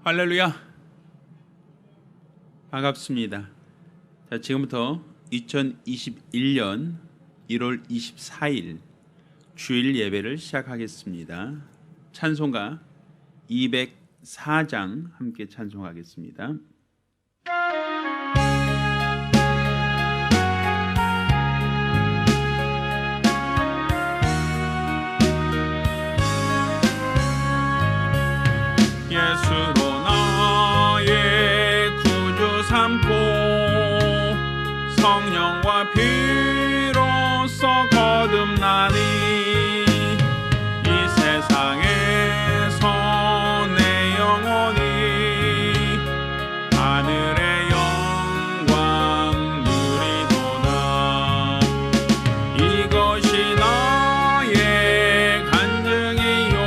할렐루야, 반갑습니다. 자, 지금부터 2021년 1월 24일 주일 예배를 시작하겠습니다. 찬송가 204장 함께 찬송하겠습니다. 예수로 나의 구주 삼고 성령과 피로써 거듭나니 이 세상에서 내 영혼이 하늘의 영광 누리도다. 이것이 나의 간증이요,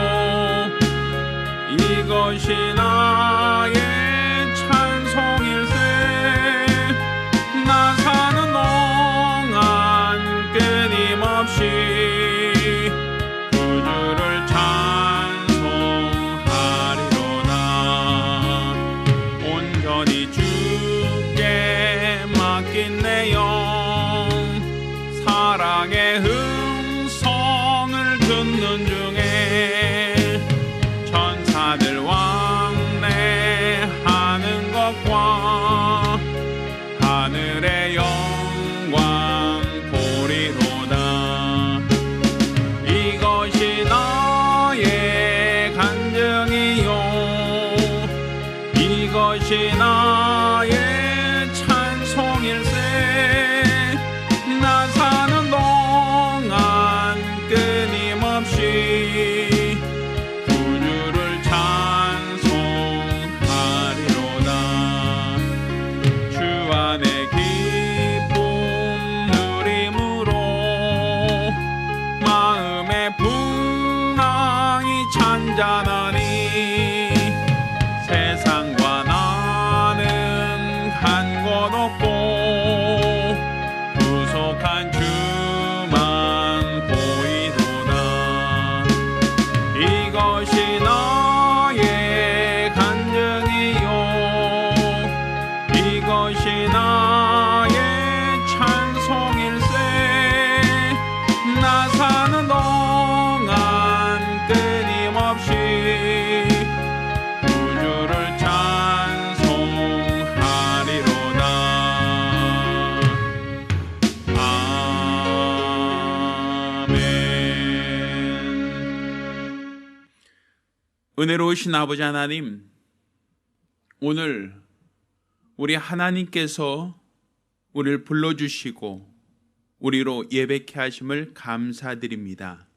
이것이 나의 찬송일세. 나 사는 동안 끊임없이 구주를 찬송하리로다. 온전히 주께 맡긴 내 영, 사랑의 음성을 듣는 중에 천사들 왕래하는 것과 하늘의 영광 보리로다. 이것이 나의 간증이요, 이것이 나의 찬송일세. 나 사는 동안 끊임없이 구주를 찬송하리로다. 주 안에 기쁨 누림으로 마음의 풍랑이 잔잔하니 세상과 나는 간 곳 없고 구속한 주만 보이도다. 이것이 나의 간증이요, 이것이 나의 찬송일세. 나 사는 동안 끊임없이 구주를 찬송하리로다. 아멘. 은혜로우신 아버지 하나님, 오늘 우리 하나님께서 우리를 불러주시고 우리로 예배케 하심을 감사드립니다.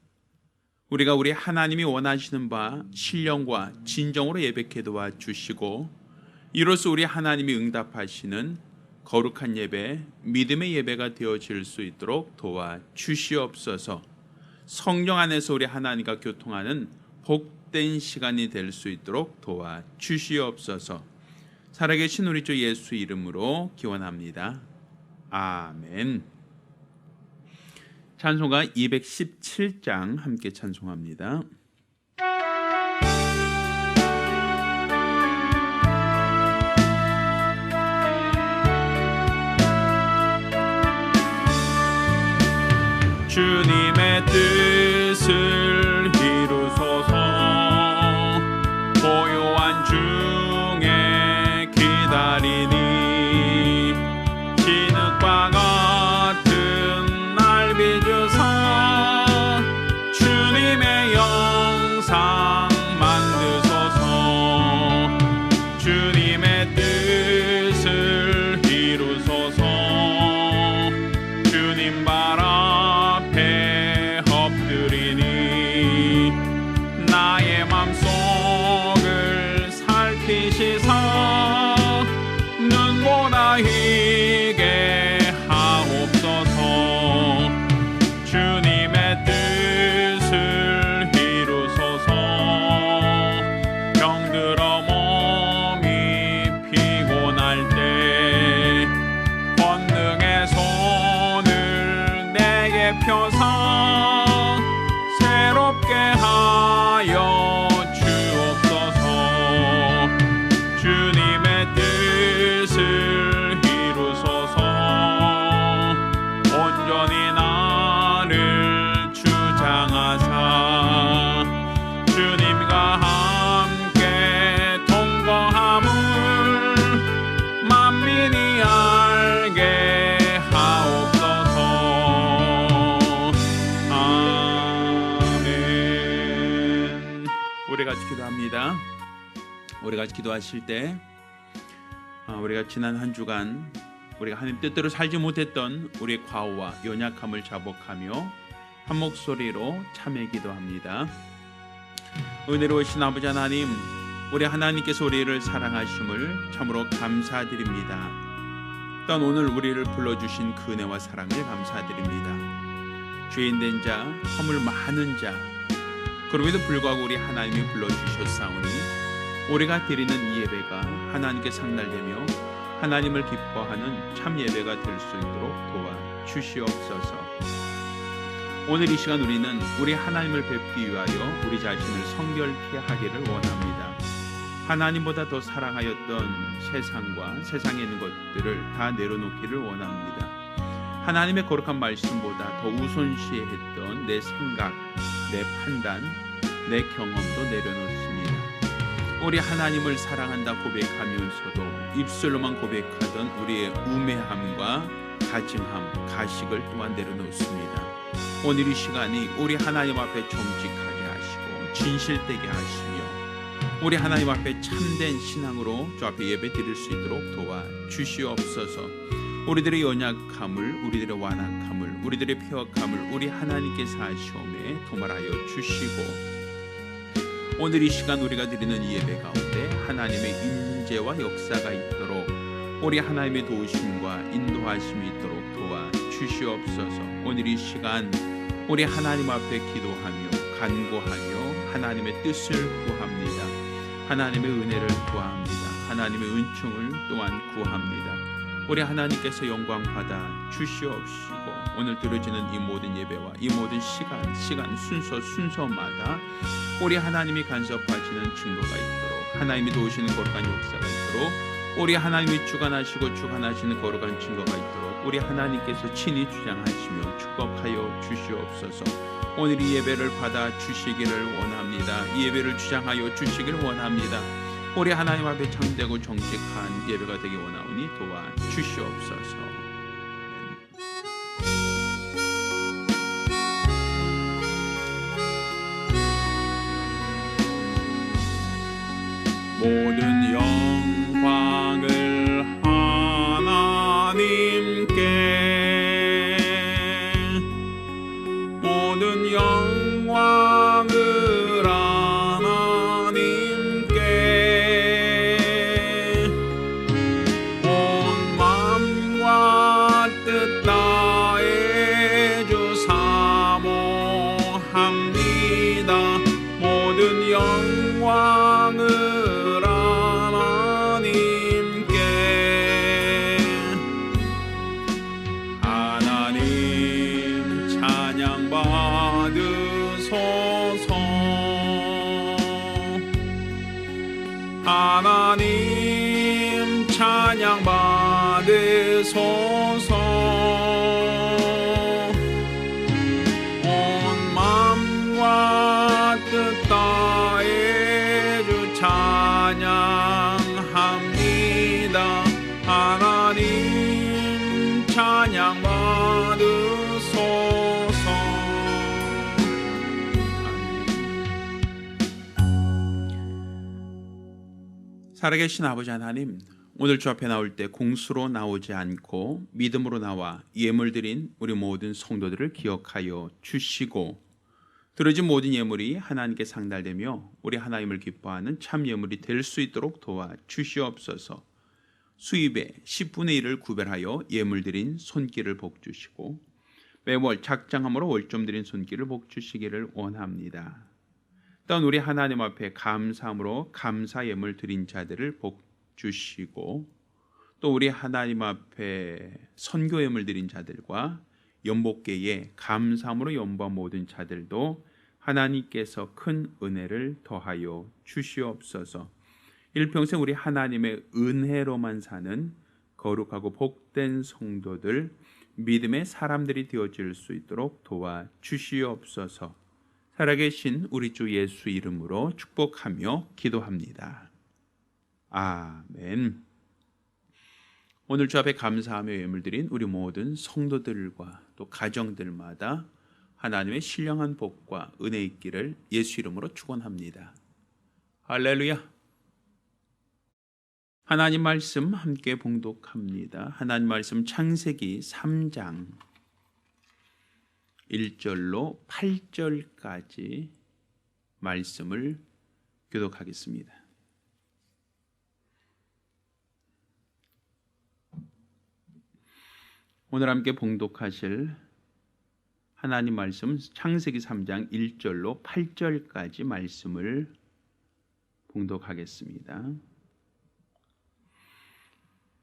우리가 우리 하나님이 원하시는 바 신령과 진정으로 예배케 도와주시고 이로써 우리 하나님이 응답하시는 거룩한 예배, 믿음의 예배가 되어질 수 있도록 도와주시옵소서. 성령 안에서 우리 하나님과 교통하는 복된 시간이 될 수 있도록 도와주시옵소서. 살아계신 우리 주 예수 이름으로 기원합니다. 아멘. 찬송가 217장 함께 찬송합니다. 주님의 뜻을 이루소서. 고요한 중에 기다리니 진흙과 같은 날 빚으사 주님의 영상 만드소서. 주님의 뜻을 이루소서. 주님 발 앞에 엎드리니 나의 맘속을 살피시사 눈보다 희게 하옵소서. 주님의 뜻을 이루소서. 병들어 몸이 피곤할 때 권능의 손을 내게 펴사 새롭게 하여 주옵소서. 친히 알게 하옵소서. 아멘. 우리 같이 기도합니다. 우리 같이 기도하실 때 우리가 지난 한 주간 우리가 하나님 뜻대로 살지 못했던 우리의 과오와 연약함을 자복하며 한 목소리로 참회 기도합니다. 은혜로우신 아버지 하나님, 우리 하나님께서 우리를 사랑하심을 참으로 감사드립니다. 또한 오늘 우리를 불러주신 그 은혜와 사랑을 감사드립니다. 죄인된 자, 허물 많은 자, 그럼에도 불구하고 우리 하나님이 불러주셨사오니 우리가 드리는 이 예배가 하나님께 상달되며 하나님을 기뻐하는 참 예배가 될 수 있도록 도와주시옵소서. 오늘 이 시간 우리는 우리 하나님을 뵙기 위하여 우리 자신을 성결케 하기를 원합니다. 하나님보다 더 사랑하였던 세상과 세상에 있는 것들을 다 내려놓기를 원합니다. 하나님의 거룩한 말씀보다 더 우선시했던 내 생각, 내 판단, 내 경험도 내려놓습니다. 우리 하나님을 사랑한다 고백하면서도 입술로만 고백하던 우리의 우매함과 가증함, 가식을 또한 내려놓습니다. 오늘 이 시간이 우리 하나님 앞에 정직하게 하시고 진실되게 하시며 우리 하나님 앞에 참된 신앙으로 주 앞에 예배 드릴 수 있도록 도와주시옵소서. 우리들의 연약함을, 우리들의 완악함을, 우리들의 폐역함을 우리 하나님께서 하시오매 도말하여 주시고, 오늘 이 시간 우리가 드리는 이 예배 가운데 하나님의 임재와 역사가 있도록 우리 하나님의 도우심과 인도하심이 있도록 도와주시옵소서. 오늘 이 시간 우리 하나님 앞에 기도하며 간구하며 하나님의 뜻을 구합니다. 하나님의 은혜를 구합니다. 하나님의 은총을 또한 구합니다. 우리 하나님께서 영광 받아 주시옵시고 오늘 드려지는 이 모든 예배와 이 모든 시간 순서마다 우리 하나님이 간섭하시는 증거가 있도록, 하나님이 도우시는 거룩한 역사가 있도록, 우리 하나님이 주관하시고 주관하시는 거룩한 증거가 있도록 우리 하나님께서 친히 주장하시며 축복하여 주시옵소서. 오늘 이 예배를 받아 주시기를 원합니다. 이 예배를 주장하여 주시기를 원합니다. 우리 하나님 앞에 참되고 정직한 예배가 되기 원하오니 도와주시옵소서. 모든 영광을 하나님께, 모든 영광을 하나님께, 온 마음과 뜻 다해 주 사모합니다. 모든 영광을 하나님 찬양 받으소서. 온 마음과 뜻 다해 주 찬양합니다. 하나님 찬양 받으소서. 살아계신 아버지 하나님, 오늘 주 앞에 나올 때 공수로 나오지 않고 믿음으로 나와 예물 드린 우리 모든 성도들을 기억하여 주시고, 드려진 모든 예물이 하나님께 상달되며 우리 하나님을 기뻐하는 참 예물이 될 수 있도록 도와주시옵소서. 수입의 10분의 1을 구별하여 예물 드린 손길을 복주시고 매월 작정함으로 월점 드린 손길을 복주시기를 원합니다. 또한 우리 하나님 앞에 감사함으로 감사 예물 드린 자들을 복 주시고, 또 우리 하나님 앞에 선교 예물 드린 자들과 연복계에 감사함으로 연보한 모든 자들도 하나님께서 큰 은혜를 더하여 주시옵소서. 일평생 우리 하나님의 은혜로만 사는 거룩하고 복된 성도들, 믿음의 사람들이 되어질 수 있도록 도와주시옵소서. 살아계신 우리 주 예수 이름으로 축복하며 기도합니다. 아멘. 오늘 주 앞에 감사하며 예물 드린 우리 모든 성도들과 또 가정들마다 하나님의 신령한 복과 은혜 있기를 예수 이름으로 축원합니다. 할렐루야. 하나님 말씀 함께 봉독합니다. 하나님 말씀 창세기 3장 1절로 8절까지 말씀을 교독하겠습니다. 오늘 함께 봉독하실 하나님 말씀 창세기 3장 1절로 8절까지 말씀을 봉독하겠습니다.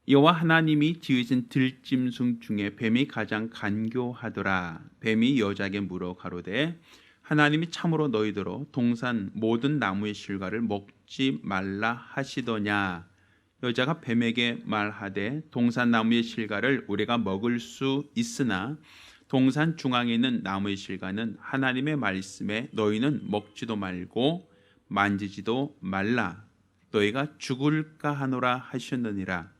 여호와 하나님이 지으신 들짐승 중에 뱀이 가장 간교하더라. 뱀이 여자에게 물어 가로되 하나님이 참으로 너희더러 동산 모든 나무의 실과를 먹지 말라 하시더냐. 여자가 뱀에게 말하되 동산 나무의 실과를 우리가 먹을 수 있으나 동산 중앙에 있는 나무의 실과는 하나님의 말씀에 너희는 먹지도 말고 만지지도 말라. 너희가 죽을까 하노라 하셨느니라.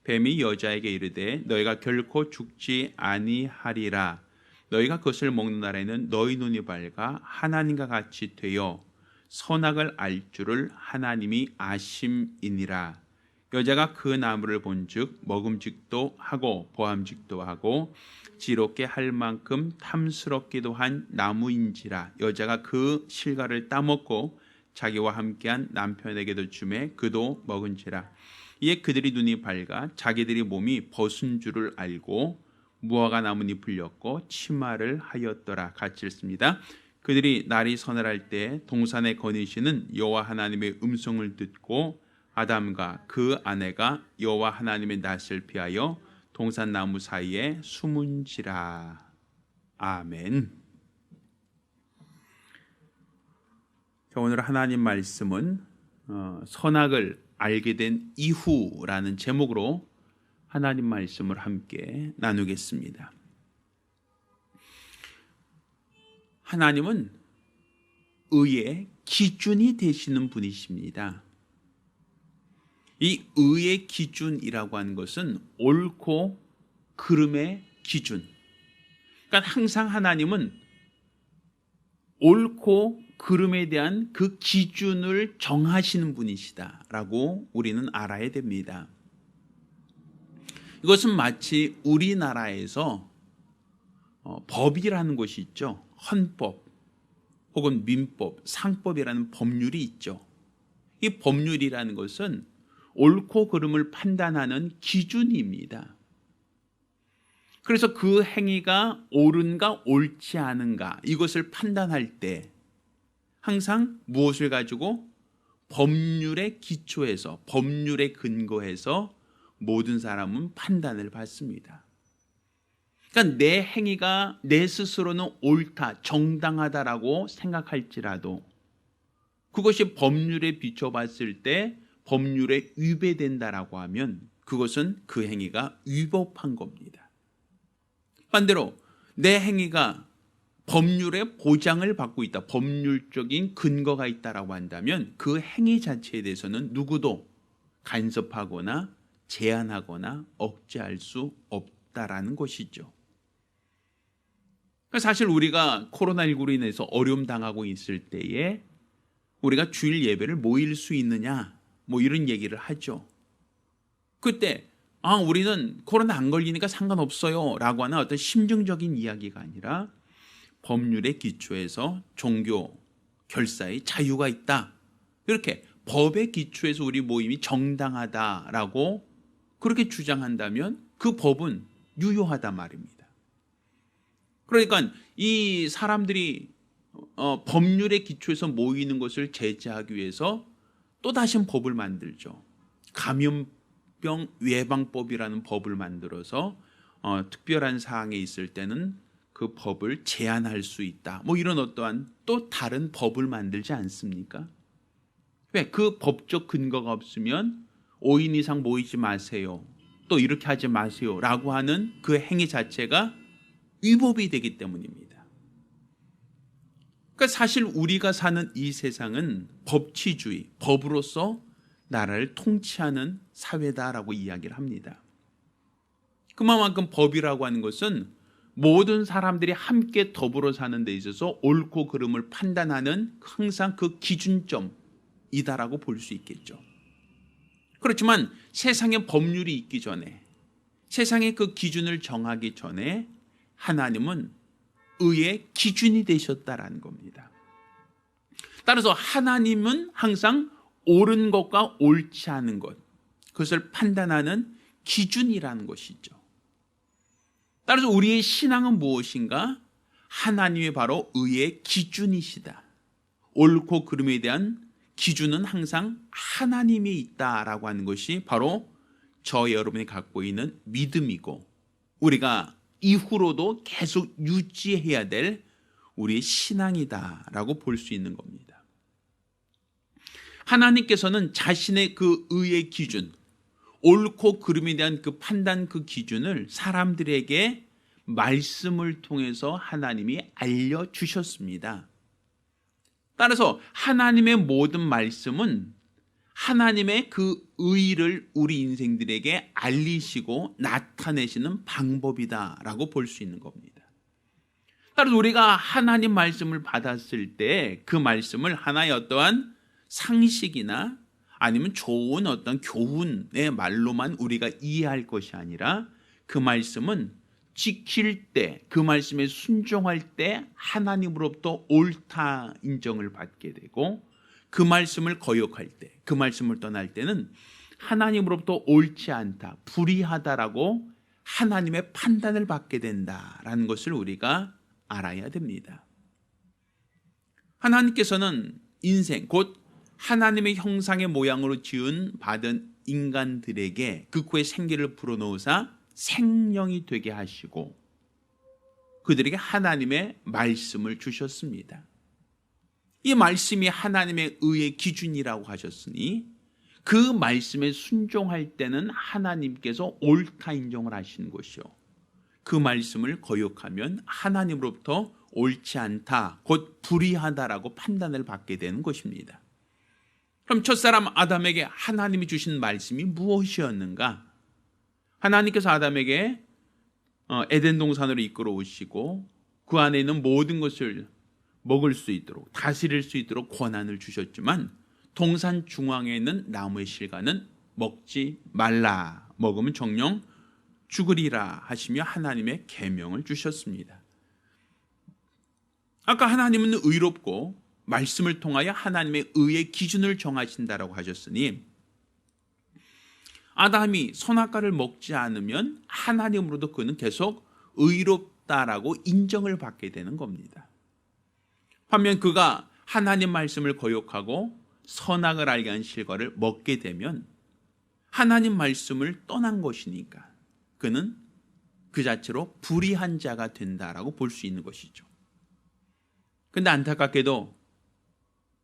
뱀이 여자에게 이르되 너희가 결코 죽지 아니하리라. 너희가 그것을 먹는 날에는 너희 눈이 밝아 하나님과 같이 되어 선악을 알 줄을 하나님이 아심이니라. 여자가 그 나무를 본즉 먹음직도 하고 보암직도 하고 지롭게 할 만큼 탐스럽기도 한 나무인지라. 여자가 그 실과를 따먹고 자기와 함께한 남편에게도 주매 그도 먹은지라. 이에 그들이 눈이 밝아 자기들이 몸이 벗은 줄을 알고 무화과 나뭇잎 풀렸고 치마를 하였더라. 같이 읽습니다. 그들이 날이 서늘할 때 동산에 거니시는 여호와 하나님의 음성을 듣고 아담과 그 아내가 여호와 하나님의 낯을 피하여 동산 나무 사이에 숨은지라. 아멘. 오늘 하나님 말씀은 선악을 알게 된 이후라는 제목으로 하나님 말씀을 함께 나누겠습니다. 하나님은 의의 기준이 되시는 분이십니다. 이 의의 기준이라고 하는 것은 옳고 그름의 기준. 그러니까 항상 하나님은 옳고 그름에 대한 그 기준을 정하시는 분이시다라고 우리는 알아야 됩니다. 이것은 마치 우리나라에서 법이라는 것이 있죠. 헌법 혹은 민법, 상법이라는 법률이 있죠. 이 법률이라는 것은 옳고 그름을 판단하는 기준입니다. 그래서 그 행위가 옳은가 옳지 않은가 이것을 판단할 때 항상 무엇을 가지고 법률의 기초에서 법률에 근거해서 모든 사람은 판단을 받습니다. 그러니까 내 행위가 내 스스로는 옳다, 정당하다라고 생각할지라도 그것이 법률에 비춰봤을 때 법률에 위배된다라고 하면 그것은 그 행위가 위법한 겁니다. 반대로 내 행위가 법률의 보장을 받고 있다, 법률적인 근거가 있다라고 한다면 그 행위 자체에 대해서는 누구도 간섭하거나 제한하거나 억제할 수 없다라는 것이죠. 사실 우리가 코로나19로 인해서 어려움 당하고 있을 때에 우리가 주일 예배를 모일 수 있느냐 뭐 이런 얘기를 하죠. 그때 우리는 코로나 안 걸리니까 상관없어요 라고 하는 어떤 심정적인 이야기가 아니라 법률의 기초에서 종교 결사의 자유가 있다, 이렇게 법의 기초에서 우리 모임이 정당하다라고 그렇게 주장한다면 그 법은 유효하단 말입니다. 그러니까 이 사람들이 법률의 기초에서 모이는 것을 제재하기 위해서 또다시 법을 만들죠. 감염병 예방법이라는 법을 만들어서 특별한 사항에 있을 때는 그 법을 제한할 수 있다, 뭐 이런 어떠한 또 다른 법을 만들지 않습니까? 왜? 그 법적 근거가 없으면 5인 이상 모이지 마세요, 또 이렇게 하지 마세요 라고 하는 그 행위 자체가 위법이 되기 때문입니다. 그러니까 사실 우리가 사는 이 세상은 법치주의, 법으로서 나라를 통치하는 사회다라고 이야기를 합니다. 그만큼 법이라고 하는 것은 모든 사람들이 함께 더불어 사는 데 있어서 옳고 그름을 판단하는 항상 그 기준점이다라고 볼 수 있겠죠. 그렇지만 세상에 법률이 있기 전에, 세상에 그 기준을 정하기 전에 하나님은 의의 기준이 되셨다라는 겁니다. 따라서 하나님은 항상 옳은 것과 옳지 않은 것, 그것을 판단하는 기준이라는 것이죠. 따라서 우리의 신앙은 무엇인가? 하나님이 바로 의의 기준이시다. 옳고 그름에 대한 기준은 항상 하나님이 있다라고 하는 것이 바로 저 여러분이 갖고 있는 믿음이고, 우리가 이후로도 계속 유지해야 될 우리의 신앙이다라고 볼 수 있는 겁니다. 하나님께서는 자신의 그 의의 기준, 옳고 그름에 대한 그 판단, 그 기준을 사람들에게 말씀을 통해서 하나님이 알려주셨습니다. 따라서 하나님의 모든 말씀은 하나님의 그 의를 우리 인생들에게 알리시고 나타내시는 방법이다라고 볼 수 있는 겁니다. 따라서 우리가 하나님 말씀을 받았을 때 그 말씀을 하나의 어떠한 상식이나 아니면 좋은 어떤 교훈의 말로만 우리가 이해할 것이 아니라 그 말씀은 지킬 때, 그 말씀에 순종할 때 하나님으로부터 옳다 인정을 받게 되고, 그 말씀을 거역할 때, 그 말씀을 떠날 때는 하나님으로부터 옳지 않다, 불의하다라고 하나님의 판단을 받게 된다라는 것을 우리가 알아야 됩니다. 하나님께서는 인생, 곧 하나님의 형상의 모양으로 지은 받은 인간들에게 그 코에 생기를 불어넣으사 생명이 되게 하시고 그들에게 하나님의 말씀을 주셨습니다. 이 말씀이 하나님의 의의 기준이라고 하셨으니 그 말씀에 순종할 때는 하나님께서 옳다 인정을 하시는 것이요, 그 말씀을 거역하면 하나님으로부터 옳지 않다, 곧 불의하다라고 판단을 받게 되는 것입니다. 그럼 첫사람 아담에게 하나님이 주신 말씀이 무엇이었는가? 하나님께서 아담에게 에덴 동산으로 이끌어 오시고 그 안에 있는 모든 것을 먹을 수 있도록, 다스릴 수 있도록 권한을 주셨지만 동산 중앙에 있는 나무의 실과는 먹지 말라, 먹으면 정령 죽으리라 하시며 하나님의 계명을 주셨습니다. 아까 하나님은 의롭고 말씀을 통하여 하나님의 의의 기준을 정하신다라고 하셨으니 아담이 선악과를 먹지 않으면 하나님으로도 그는 계속 의롭다라고 인정을 받게 되는 겁니다. 반면 그가 하나님 말씀을 거역하고 선악을 알게 한 실과를 먹게 되면 하나님 말씀을 떠난 것이니까 그는 그 자체로 불의한 자가 된다라고 볼 수 있는 것이죠. 그런데 안타깝게도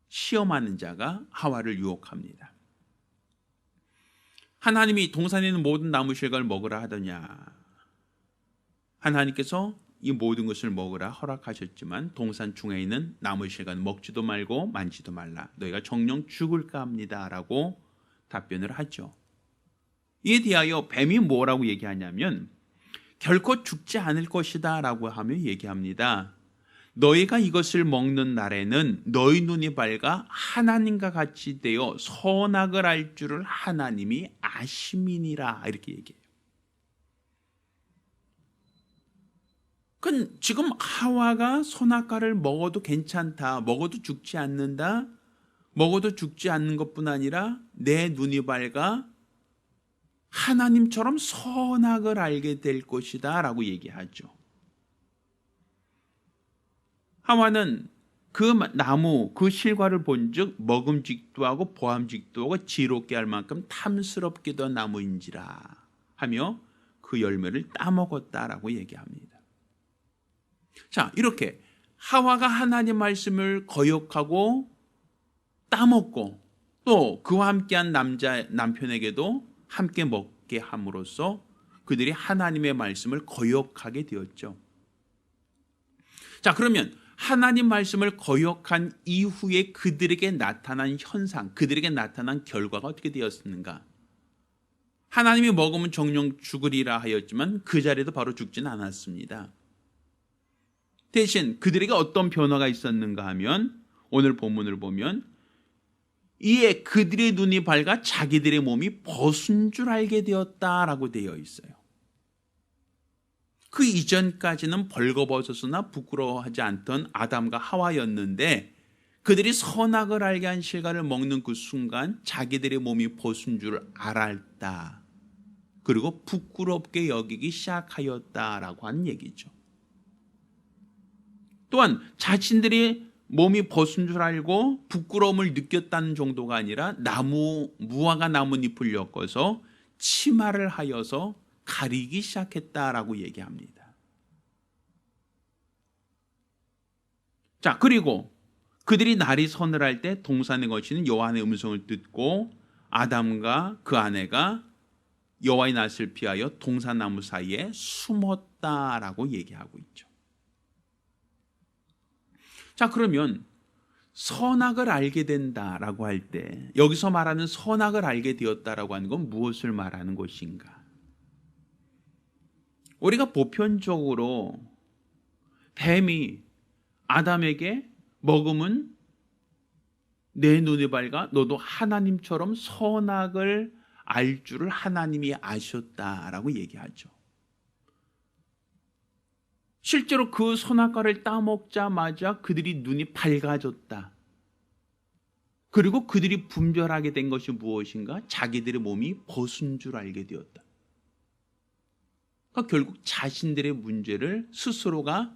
시험하는 자가 하와를 유혹합니다. 하나님이 동산에 있는 모든 나무 실과를 먹으라 하더냐? 하나님께서 이 모든 것을 먹으라 허락하셨지만 동산 중에 있는 나무 실과는 먹지도 말고 만지도 말라, 너희가 정령 죽을까 합니다 라고 답변을 하죠. 이에 대하여 뱀이 뭐라고 얘기하냐면 결코 죽지 않을 것이다 라고 하며 얘기합니다. 너희가 이것을 먹는 날에는 너희 눈이 밝아 하나님과 같이 되어 선악을 알 줄을 하나님이 아심이니라, 이렇게 얘기해요. 그건 지금 하와가 선악과를 먹어도 괜찮다, 먹어도 죽지 않는다, 먹어도 죽지 않는 것뿐 아니라 내 눈이 밝아 하나님처럼 선악을 알게 될 것이다 라고 얘기하죠. 하와는 그 나무, 그 실과를 본즉 먹음직도 하고 보암직도 하고 지롭게 할 만큼 탐스럽기도 한 나무인지라 하며 그 열매를 따먹었다라고 얘기합니다. 자, 이렇게 하와가 하나님 말씀을 거역하고 따먹고 또 그와 함께한 남편에게도 함께 먹게 함으로써 그들이 하나님의 말씀을 거역하게 되었죠. 자, 그러면 하나님 말씀을 거역한 이후에 그들에게 나타난 현상, 그들에게 나타난 결과가 어떻게 되었는가? 하나님이 먹으면 정령 죽으리라 하였지만 그 자리에도 바로 죽지는 않았습니다. 대신 그들에게 어떤 변화가 있었는가 하면 오늘 본문을 보면 이에 그들의 눈이 밝아 자기들의 몸이 벗은 줄 알게 되었다라고 되어 있어요. 그 이전까지는 벌거벗었으나 부끄러워하지 않던 아담과 하와였는데 그들이 선악을 알게 한 실과를 먹는 그 순간 자기들의 몸이 벗은 줄 알았다. 그리고 부끄럽게 여기기 시작하였다라고 하는 얘기죠. 또한 자신들이 몸이 벗은 줄 알고 부끄러움을 느꼈다는 정도가 아니라 무화과 나뭇잎을 엮어서 치마를 하여서 가리기 시작했다라고 얘기합니다. 자, 그리고 그들이 날이 서늘할 때 동산에 거치는 여호와의 음성을 듣고 아담과 그 아내가 여호와의 낯을 피하여 동산나무 사이에 숨었다라고 얘기하고 있죠. 자, 그러면 선악을 알게 된다라고 할 때 여기서 말하는 선악을 알게 되었다라고 하는 건 무엇을 말하는 것인가? 우리가 보편적으로 뱀이 아담에게 먹으면 내 눈이 밝아 너도 하나님처럼 선악을 알 줄을 하나님이 아셨다라고 얘기하죠. 실제로 그 선악과를 따먹자마자 그들이 눈이 밝아졌다. 그리고 그들이 분별하게 된 것이 무엇인가? 자기들의 몸이 벗은 줄 알게 되었다. 그러니까 결국 자신들의 문제를 스스로가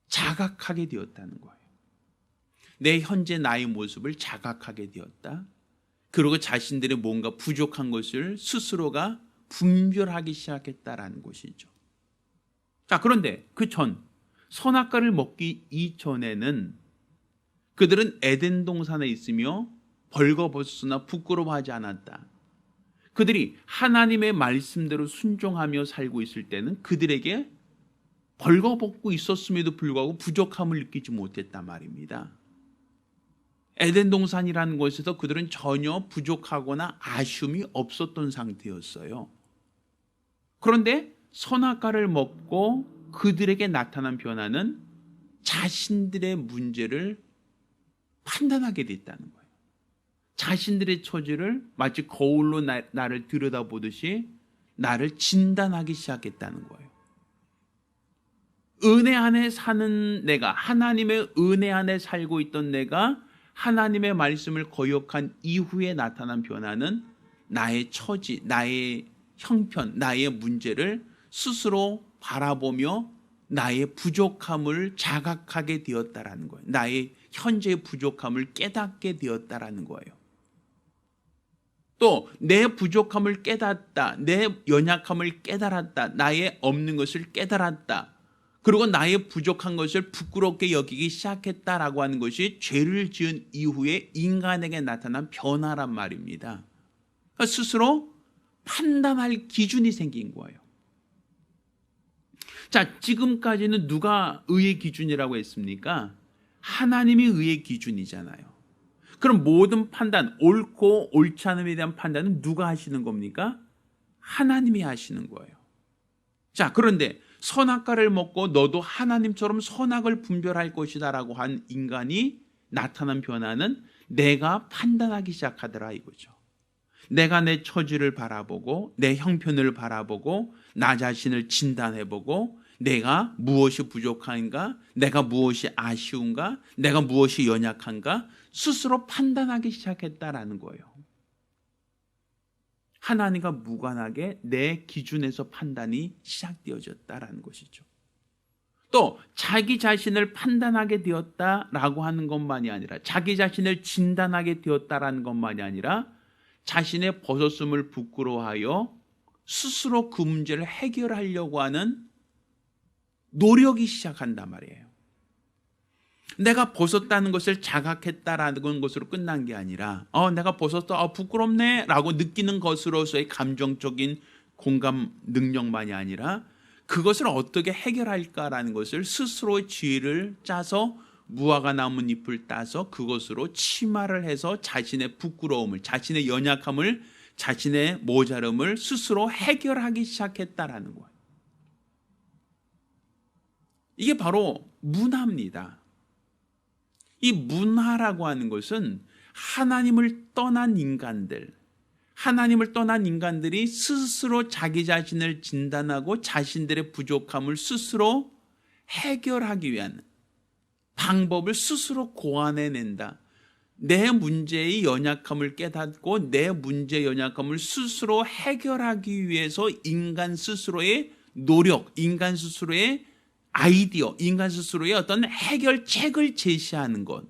자각하게 되었다는 거예요. 내 현재 나의 모습을 자각하게 되었다. 그리고 자신들의 뭔가 부족한 것을 스스로가 분별하기 시작했다라는 것이죠. 자, 그런데 그 전 선악과를 먹기 이전에는 그들은 에덴 동산에 있으며 벌거벗으나 부끄러워하지 않았다. 그들이 하나님의 말씀대로 순종하며 살고 있을 때는 그들에게 벌거벗고 있었음에도 불구하고 부족함을 느끼지 못했단 말입니다. 에덴 동산이라는 곳에서 그들은 전혀 부족하거나 아쉬움이 없었던 상태였어요. 그런데 선악과를 먹고 그들에게 나타난 변화는 자신들의 문제를 판단하게 됐다는 거예요. 자신들의 처지를 마치 거울로 나를 들여다보듯이 나를 진단하기 시작했다는 거예요. 은혜 안에 사는 내가, 하나님의 은혜 안에 살고 있던 내가 하나님의 말씀을 거역한 이후에 나타난 변화는 나의 처지, 나의 형편, 나의 문제를 스스로 바라보며 나의 부족함을 자각하게 되었다라는 거예요. 나의 현재의 부족함을 깨닫게 되었다라는 거예요. 또 내 부족함을 깨닫다, 내 연약함을 깨달았다, 나의 없는 것을 깨달았다, 그리고 나의 부족한 것을 부끄럽게 여기기 시작했다라고 하는 것이 죄를 지은 이후에 인간에게 나타난 변화란 말입니다. 그러니까 스스로 판단할 기준이 생긴 거예요. 자, 지금까지는 누가 의의 기준이라고 했습니까? 하나님이 의의 기준이잖아요. 그럼 모든 판단, 옳고 옳지 않음에 대한 판단은 누가 하시는 겁니까? 하나님이 하시는 거예요. 자, 그런데 선악과를 먹고 너도 하나님처럼 선악을 분별할 것이다 라고 한 인간이 나타난 변화는 내가 판단하기 시작하더라 이거죠. 내가 내 처지를 바라보고 내 형편을 바라보고 나 자신을 진단해보고 내가 무엇이 부족한가, 내가 무엇이 아쉬운가, 내가 무엇이 연약한가 스스로 판단하기 시작했다라는 거예요. 하나님과 무관하게 내 기준에서 판단이 시작되어졌다라는 것이죠. 또 자기 자신을 판단하게 되었다라고 하는 것만이 아니라 자기 자신을 진단하게 되었다라는 것만이 아니라 자신의 벗었음을 부끄러워하여 스스로 그 문제를 해결하려고 하는 노력이 시작한단 말이에요. 내가 벗었다는 것을 자각했다라는 것으로 끝난 게 아니라 내가 벗었어, 부끄럽네 라고 느끼는 것으로서의 감정적인 공감 능력만이 아니라 그것을 어떻게 해결할까라는 것을 스스로의 지혜를 짜서 무화과 나뭇잎을 따서 그것으로 치마를 해서 자신의 부끄러움을, 자신의 연약함을 자신의 모자름을 스스로 해결하기 시작했다라는 거예요. 이게 바로 문화입니다. 이 문화라고 하는 것은 하나님을 떠난 인간들이 스스로 자기 자신을 진단하고 자신들의 부족함을 스스로 해결하기 위한 방법을 스스로 고안해낸다. 내 문제의 연약함을 깨닫고 내 문제의 연약함을 스스로 해결하기 위해서 인간 스스로의 노력, 인간 스스로의 아이디어, 인간 스스로의 어떤 해결책을 제시하는 것,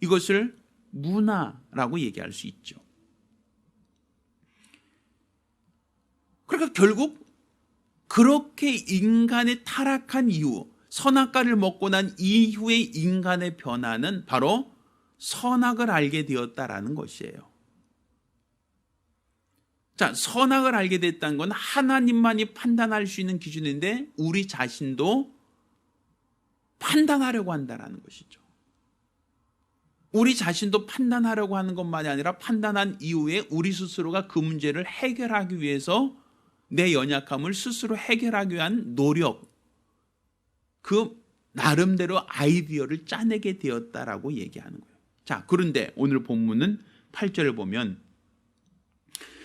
이것을 문화라고 얘기할 수 있죠. 그러니까 결국 그렇게 인간의 타락한 이후, 선악과를 먹고 난 이후의 인간의 변화는 바로 선악을 알게 되었다라는 것이에요. 자, 선악을 알게 됐다는 건 하나님만이 판단할 수 있는 기준인데 우리 자신도 판단하려고 한다는 것이죠. 우리 자신도 판단하려고 하는 것만이 아니라 판단한 이후에 우리 스스로가 그 문제를 해결하기 위해서 내 연약함을 스스로 해결하기 위한 노력, 그 나름대로 아이디어를 짜내게 되었다라고 얘기하는 거예요. 자, 그런데 오늘 본문은 8절을 보면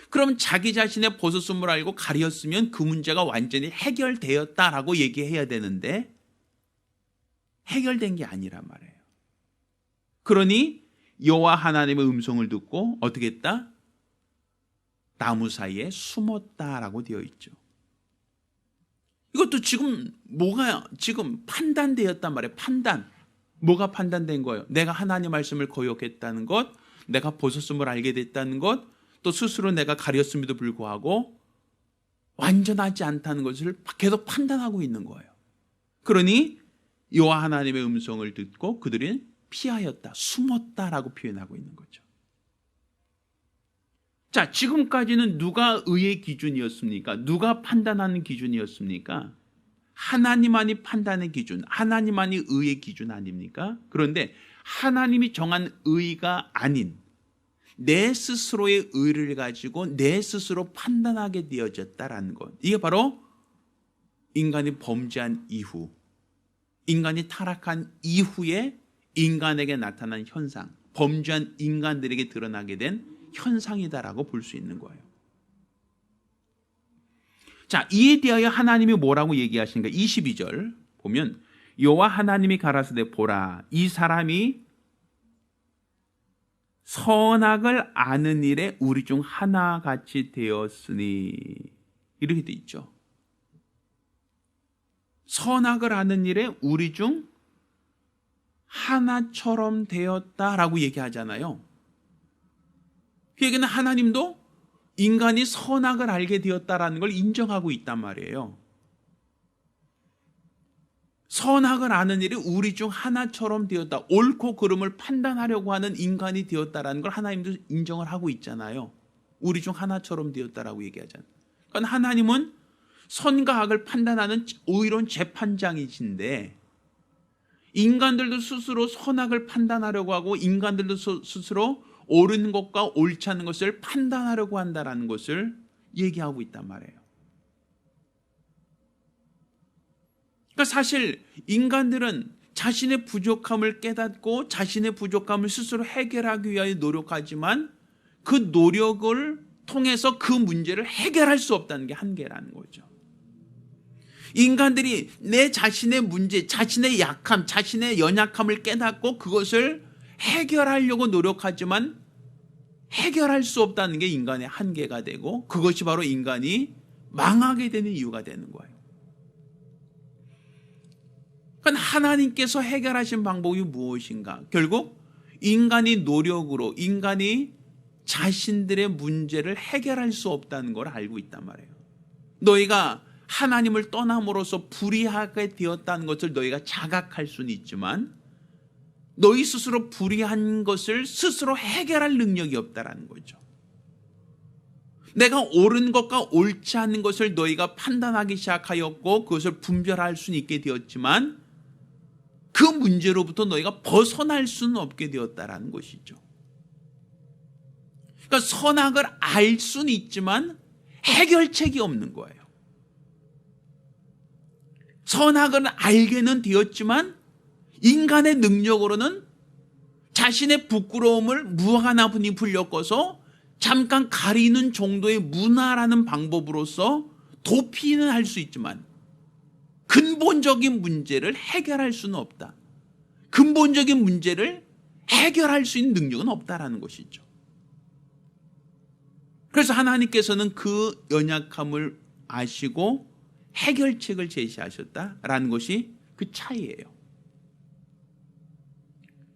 그럼 자기 자신의 버섯음을 알고 가렸으면 그 문제가 완전히 해결되었다라고 얘기해야 되는데 해결된 게 아니란 말이에요. 그러니 여호와 하나님의 음성을 듣고 어떻게 했다? 나무 사이에 숨었다라고 되어 있죠. 이것도 지금 뭐가 지금 판단되었단 말이에요. 판단. 뭐가 판단된 거예요? 내가 하나님 말씀을 거역했다는 것, 내가 버섯음을 알게 됐다는 것, 또 스스로 내가 가렸음에도 불구하고 완전하지 않다는 것을 계속 판단하고 있는 거예요. 그러니 여호와 하나님의 음성을 듣고 그들이 피하였다, 숨었다라고 표현하고 있는 거죠. 자, 지금까지는 누가 의의 기준이었습니까? 누가 판단하는 기준이었습니까? 하나님만이 판단의 기준, 하나님만이 의의 기준 아닙니까? 그런데 하나님이 정한 의가 아닌 내 스스로의 의를 가지고 내 스스로 판단하게 되어졌다라는 것. 이게 바로 인간이 범죄한 이후, 인간이 타락한 이후에 인간에게 나타난 현상, 범죄한 인간들에게 드러나게 된 현상이다라고 볼 수 있는 거예요. 자, 이에 대하여 하나님이 뭐라고 얘기하시는가? 22절 보면 여호와 하나님이 가라사대 보라, 이 사람이 선악을 아는 일에 우리 중 하나같이 되었으니, 이렇게 돼 있죠. 선악을 아는 일에 우리 중 하나처럼 되었다라고 얘기하잖아요. 그 얘기는 하나님도 인간이 선악을 알게 되었다라는 걸 인정하고 있단 말이에요. 선악을 아는 일이 우리 중 하나처럼 되었다. 옳고 그름을 판단하려고 하는 인간이 되었다라는 걸 하나님도 인정을 하고 있잖아요. 우리 중 하나처럼 되었다라고 얘기하잖아요. 그러니까 하나님은 선과 악을 판단하는 오히려 재판장이신데 인간들도 스스로 선악을 판단하려고 하고 인간들도 스스로 옳은 것과 옳지 않은 것을 판단하려고 한다는 것을 얘기하고 있단 말이에요. 그러니까 사실 인간들은 자신의 부족함을 깨닫고 자신의 부족함을 스스로 해결하기 위하여 노력하지만 그 노력을 통해서 그 문제를 해결할 수 없다는 게 한계라는 거죠. 인간들이 내 자신의 문제, 자신의 약함, 자신의 연약함을 깨닫고 그것을 해결하려고 노력하지만 해결할 수 없다는 게 인간의 한계가 되고 그것이 바로 인간이 망하게 되는 이유가 되는 거예요. 그러니까 하나님께서 해결하신 방법이 무엇인가? 결국 인간이 노력으로 인간이 자신들의 문제를 해결할 수 없다는 걸 알고 있단 말이에요. 너희가 하나님을 떠남으로써 불의하게 되었다는 것을 너희가 자각할 수는 있지만 너희 스스로 불의한 것을 스스로 해결할 능력이 없다라는 거죠. 내가 옳은 것과 옳지 않은 것을 너희가 판단하기 시작하였고 그것을 분별할 수는 있게 되었지만 그 문제로부터 너희가 벗어날 수는 없게 되었다라는 것이죠. 그러니까 선악을 알 수는 있지만 해결책이 없는 거예요. 선악은 알게는 되었지만 인간의 능력으로는 자신의 부끄러움을 무하나분이 불렸고서 잠깐 가리는 정도의 문화라는 방법으로서 도피는 할 수 있지만 근본적인 문제를 해결할 수는 없다. 근본적인 문제를 해결할 수 있는 능력은 없다라는 것이죠. 그래서 하나님께서는 그 연약함을 아시고 해결책을 제시하셨다라는 것이 그 차이예요.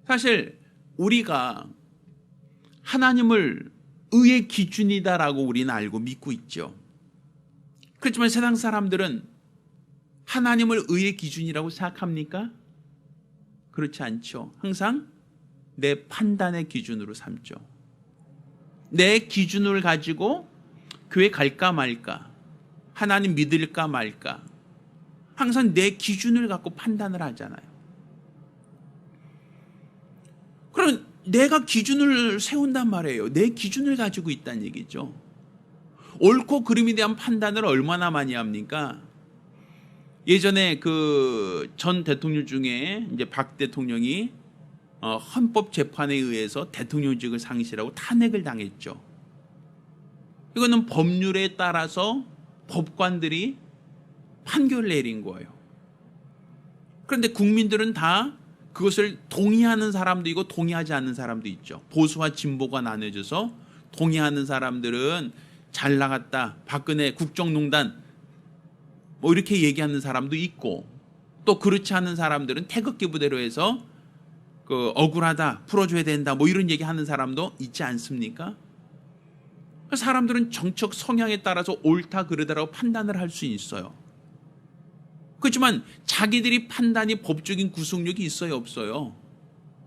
사실 우리가 하나님을 의의 기준이다라고 우리는 알고 믿고 있죠. 그렇지만 세상 사람들은 하나님을 의의 기준이라고 생각합니까? 그렇지 않죠. 항상 내 판단의 기준으로 삼죠. 내 기준을 가지고 교회 갈까 말까, 하나님 믿을까 말까, 항상 내 기준을 갖고 판단을 하잖아요. 그럼 내가 기준을 세운단 말이에요. 내 기준을 가지고 있다는 얘기죠. 옳고 그름에 대한 판단을 얼마나 많이 합니까? 예전에 그 전 대통령 중에 이제 박 대통령이 헌법재판에 의해서 대통령직을 상실하고 탄핵을 당했죠. 이거는 법률에 따라서 법관들이 판결을 내린 거예요. 그런데 국민들은 다 그것을 동의하는 사람도 있고 동의하지 않는 사람도 있죠. 보수와 진보가 나눠져서 동의하는 사람들은 잘 나갔다, 박근혜 국정농단 뭐 이렇게 얘기하는 사람도 있고, 또 그렇지 않은 사람들은 태극기 부대로 해서 그 억울하다, 풀어줘야 된다 뭐 이런 얘기하는 사람도 있지 않습니까? 사람들은 정책 성향에 따라서 옳다 그르다라고 판단을 할 수 있어요. 그렇지만 자기들이 판단이 법적인 구속력이 있어요, 없어요?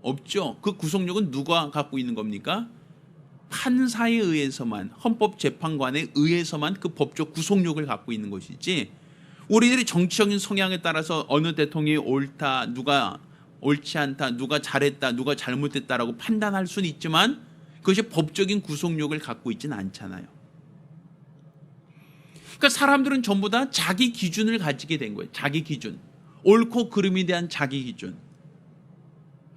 없죠. 그 구속력은 누가 갖고 있는 겁니까? 판사에 의해서만, 헌법재판관에 의해서만 그 법적 구속력을 갖고 있는 것이지, 우리들이 정치적인 성향에 따라서 어느 대통령이 옳다, 누가 옳지 않다, 누가 잘했다, 누가 잘못했다라고 판단할 수는 있지만 그것이 법적인 구속력을 갖고 있지는 않잖아요. 그러니까 사람들은 전부 다 자기 기준을 가지게 된 거예요. 자기 기준. 옳고 그름에 대한 자기 기준.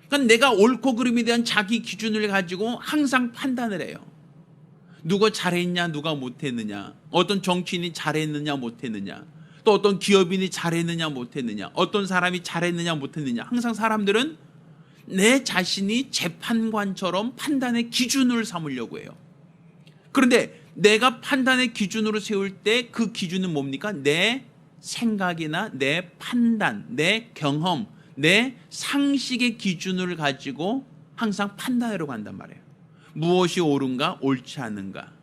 그러니까 내가 옳고 그름에 대한 자기 기준을 가지고 항상 판단을 해요. 누가 잘했냐, 누가 못했느냐, 어떤 정치인이 잘했느냐, 못했느냐, 또 어떤 기업인이 잘했느냐, 못했느냐, 어떤 사람이 잘했느냐, 못했느냐. 항상 사람들은 내 자신이 재판관처럼 판단의 기준을 삼으려고 해요. 그런데 내가 판단의 기준으로 세울 때 그 기준은 뭡니까? 내 생각이나 내 판단, 내 경험, 내 상식의 기준을 가지고 항상 판단하려고 한단 말이에요. 무엇이 옳은가, 옳지 않은가.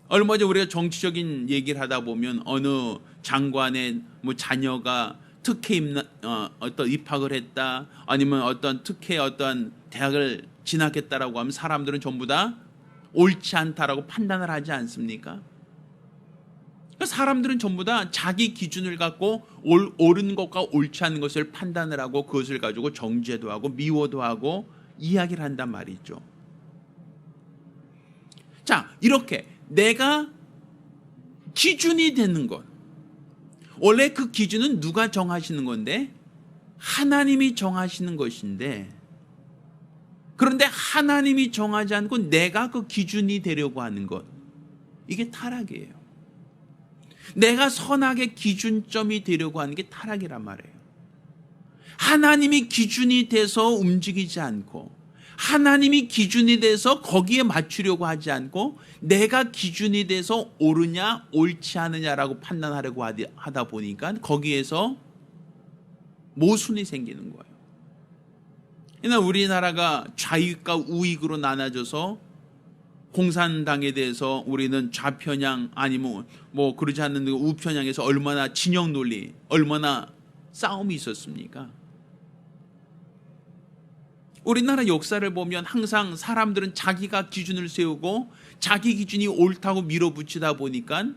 얼마 전에 우리가 정치적인 얘기를 하다 보면 어느 장관의 뭐 자녀가 특혜 어떤 입학을 했다, 아니면 어떤 특혜 어떤 대학을 진학했다라고 하면 사람들은 전부 다 옳지 않다라고 판단을 하지 않습니까? 그러니까 사람들은 전부 다 자기 기준을 갖고 옳은 것과 옳지 않은 것을 판단을 하고 그것을 가지고 정죄도 하고 미워도 하고 이야기를 한단 말이죠. 자, 이렇게 내가 기준이 되는 것, 원래 그 기준은 누가 정하시는 건데? 하나님이 정하시는 것인데, 그런데 하나님이 정하지 않고 내가 그 기준이 되려고 하는 것, 이게 타락이에요. 내가 선악의 기준점이 되려고 하는 게 타락이란 말이에요. 하나님이 기준이 돼서 움직이지 않고, 하나님이 기준이 돼서 거기에 맞추려고 하지 않고 내가 기준이 돼서 옳으냐 옳지 않느냐라고 판단하려고 하다 보니까 거기에서 모순이 생기는 거예요. 그러나 우리나라가 좌익과 우익으로 나눠져서 공산당에 대해서 우리는 좌편향 아니면 뭐 그러지 않는 우편향에서 얼마나 진영 논리, 얼마나 싸움이 있었습니까? 우리나라 역사를 보면 항상 사람들은 자기가 기준을 세우고 자기 기준이 옳다고 밀어붙이다 보니까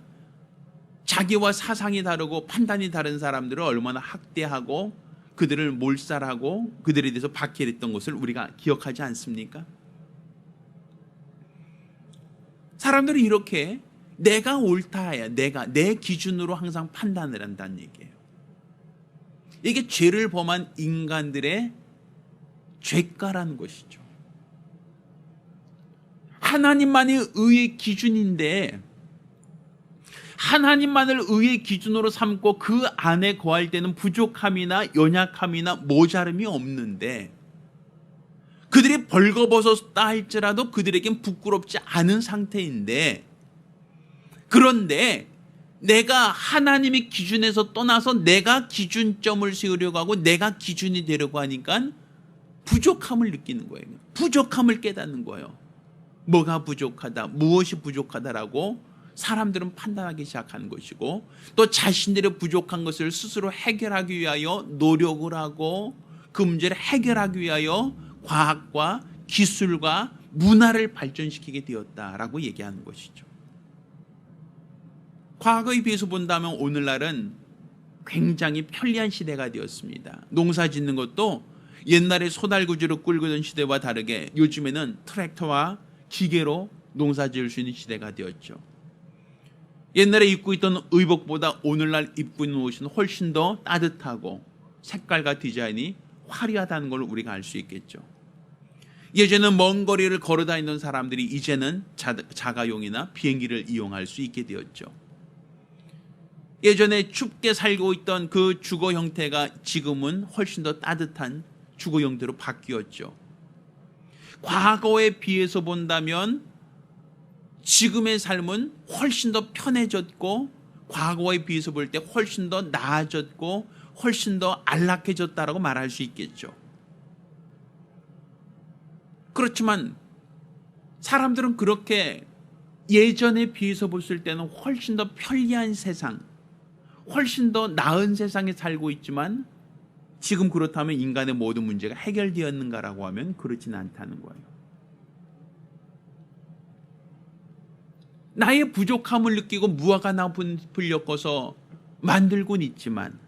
자기와 사상이 다르고 판단이 다른 사람들을 얼마나 학대하고 그들을 몰살하고 그들에 대해서 박해했던 것을 우리가 기억하지 않습니까? 사람들이 이렇게 내가 옳다야, 내 기준으로 항상 판단을 한다는 얘기예요. 이게 죄를 범한 인간들의 죄가라는 것이죠. 하나님만이 의의 기준인데 하나님만을 의의 기준으로 삼고 그 안에 거할 때는 부족함이나 연약함이나 모자름이 없는데 그들이 벌거벗었다 할지라도 그들에겐 부끄럽지 않은 상태인데, 그런데 내가 하나님의 기준에서 떠나서 내가 기준점을 세우려고 하고 내가 기준이 되려고 하니까 부족함을 느끼는 거예요. 부족함을 깨닫는 거예요. 뭐가 부족하다, 무엇이 부족하다라고 사람들은 판단하기 시작하는 것이고, 또 자신들의 부족한 것을 스스로 해결하기 위하여 노력을 하고 그 문제를 해결하기 위하여 과학과 기술과 문화를 발전시키게 되었다라고 얘기하는 것이죠. 과거에 비해서 본다면 오늘날은 굉장히 편리한 시대가 되었습니다. 농사 짓는 것도 옛날에 소달구지로 끌고던 시대와 다르게 요즘에는 트랙터와 기계로 농사 지을 수 있는 시대가 되었죠. 옛날에 입고 있던 의복보다 오늘날 입고 있는 옷은 훨씬 더 따뜻하고 색깔과 디자인이 화려하다는 걸 우리가 알 수 있겠죠. 예전에는 먼 거리를 걸어 다니던 사람들이 이제는 자가용이나 비행기를 이용할 수 있게 되었죠. 예전에 춥게 살고 있던 그 주거 형태가 지금은 훨씬 더 따뜻한 주거 형태로 바뀌었죠. 과거에 비해서 본다면 지금의 삶은 훨씬 더 편해졌고 과거에 비해서 볼 때 훨씬 더 나아졌고 훨씬 더 안락해졌다라고 말할 수 있겠죠. 그렇지만 사람들은 그렇게 예전에 비해서 봤을 때는 훨씬 더 편리한 세상, 훨씬 더 나은 세상에 살고 있지만 지금 그렇다면 인간의 모든 문제가 해결되었는가라고 하면 그렇지는 않다는 거예요. 나의 부족함을 느끼고 무화과 나무를 엮어서 만들곤 있지만,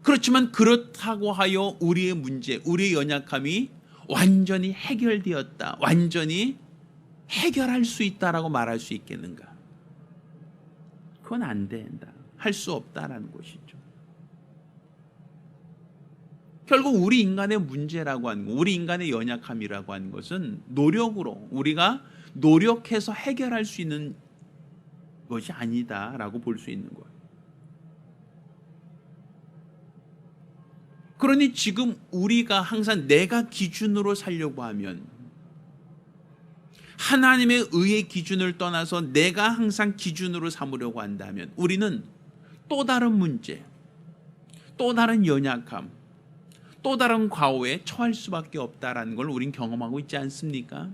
그렇지만 그렇다고 하여 우리의 문제, 우리의 연약함이 완전히 해결되었다, 완전히 해결할 수 있다라고 말할 수 있겠는가? 그건 안 된다, 할 수 없다라는 것이죠. 결국 우리 인간의 문제라고 하는 것, 우리 인간의 연약함이라고 하는 것은 노력으로, 우리가 노력해서 해결할 수 있는 것이 아니다라고 볼 수 있는 거예요. 그러니 지금 우리가 항상 내가 기준으로 살려고 하면, 하나님의 의의 기준을 떠나서 내가 항상 기준으로 삼으려고 한다면 우리는 또 다른 문제, 또 다른 연약함, 또 다른 과오에 처할 수밖에 없다라는 걸 우린 경험하고 있지 않습니까?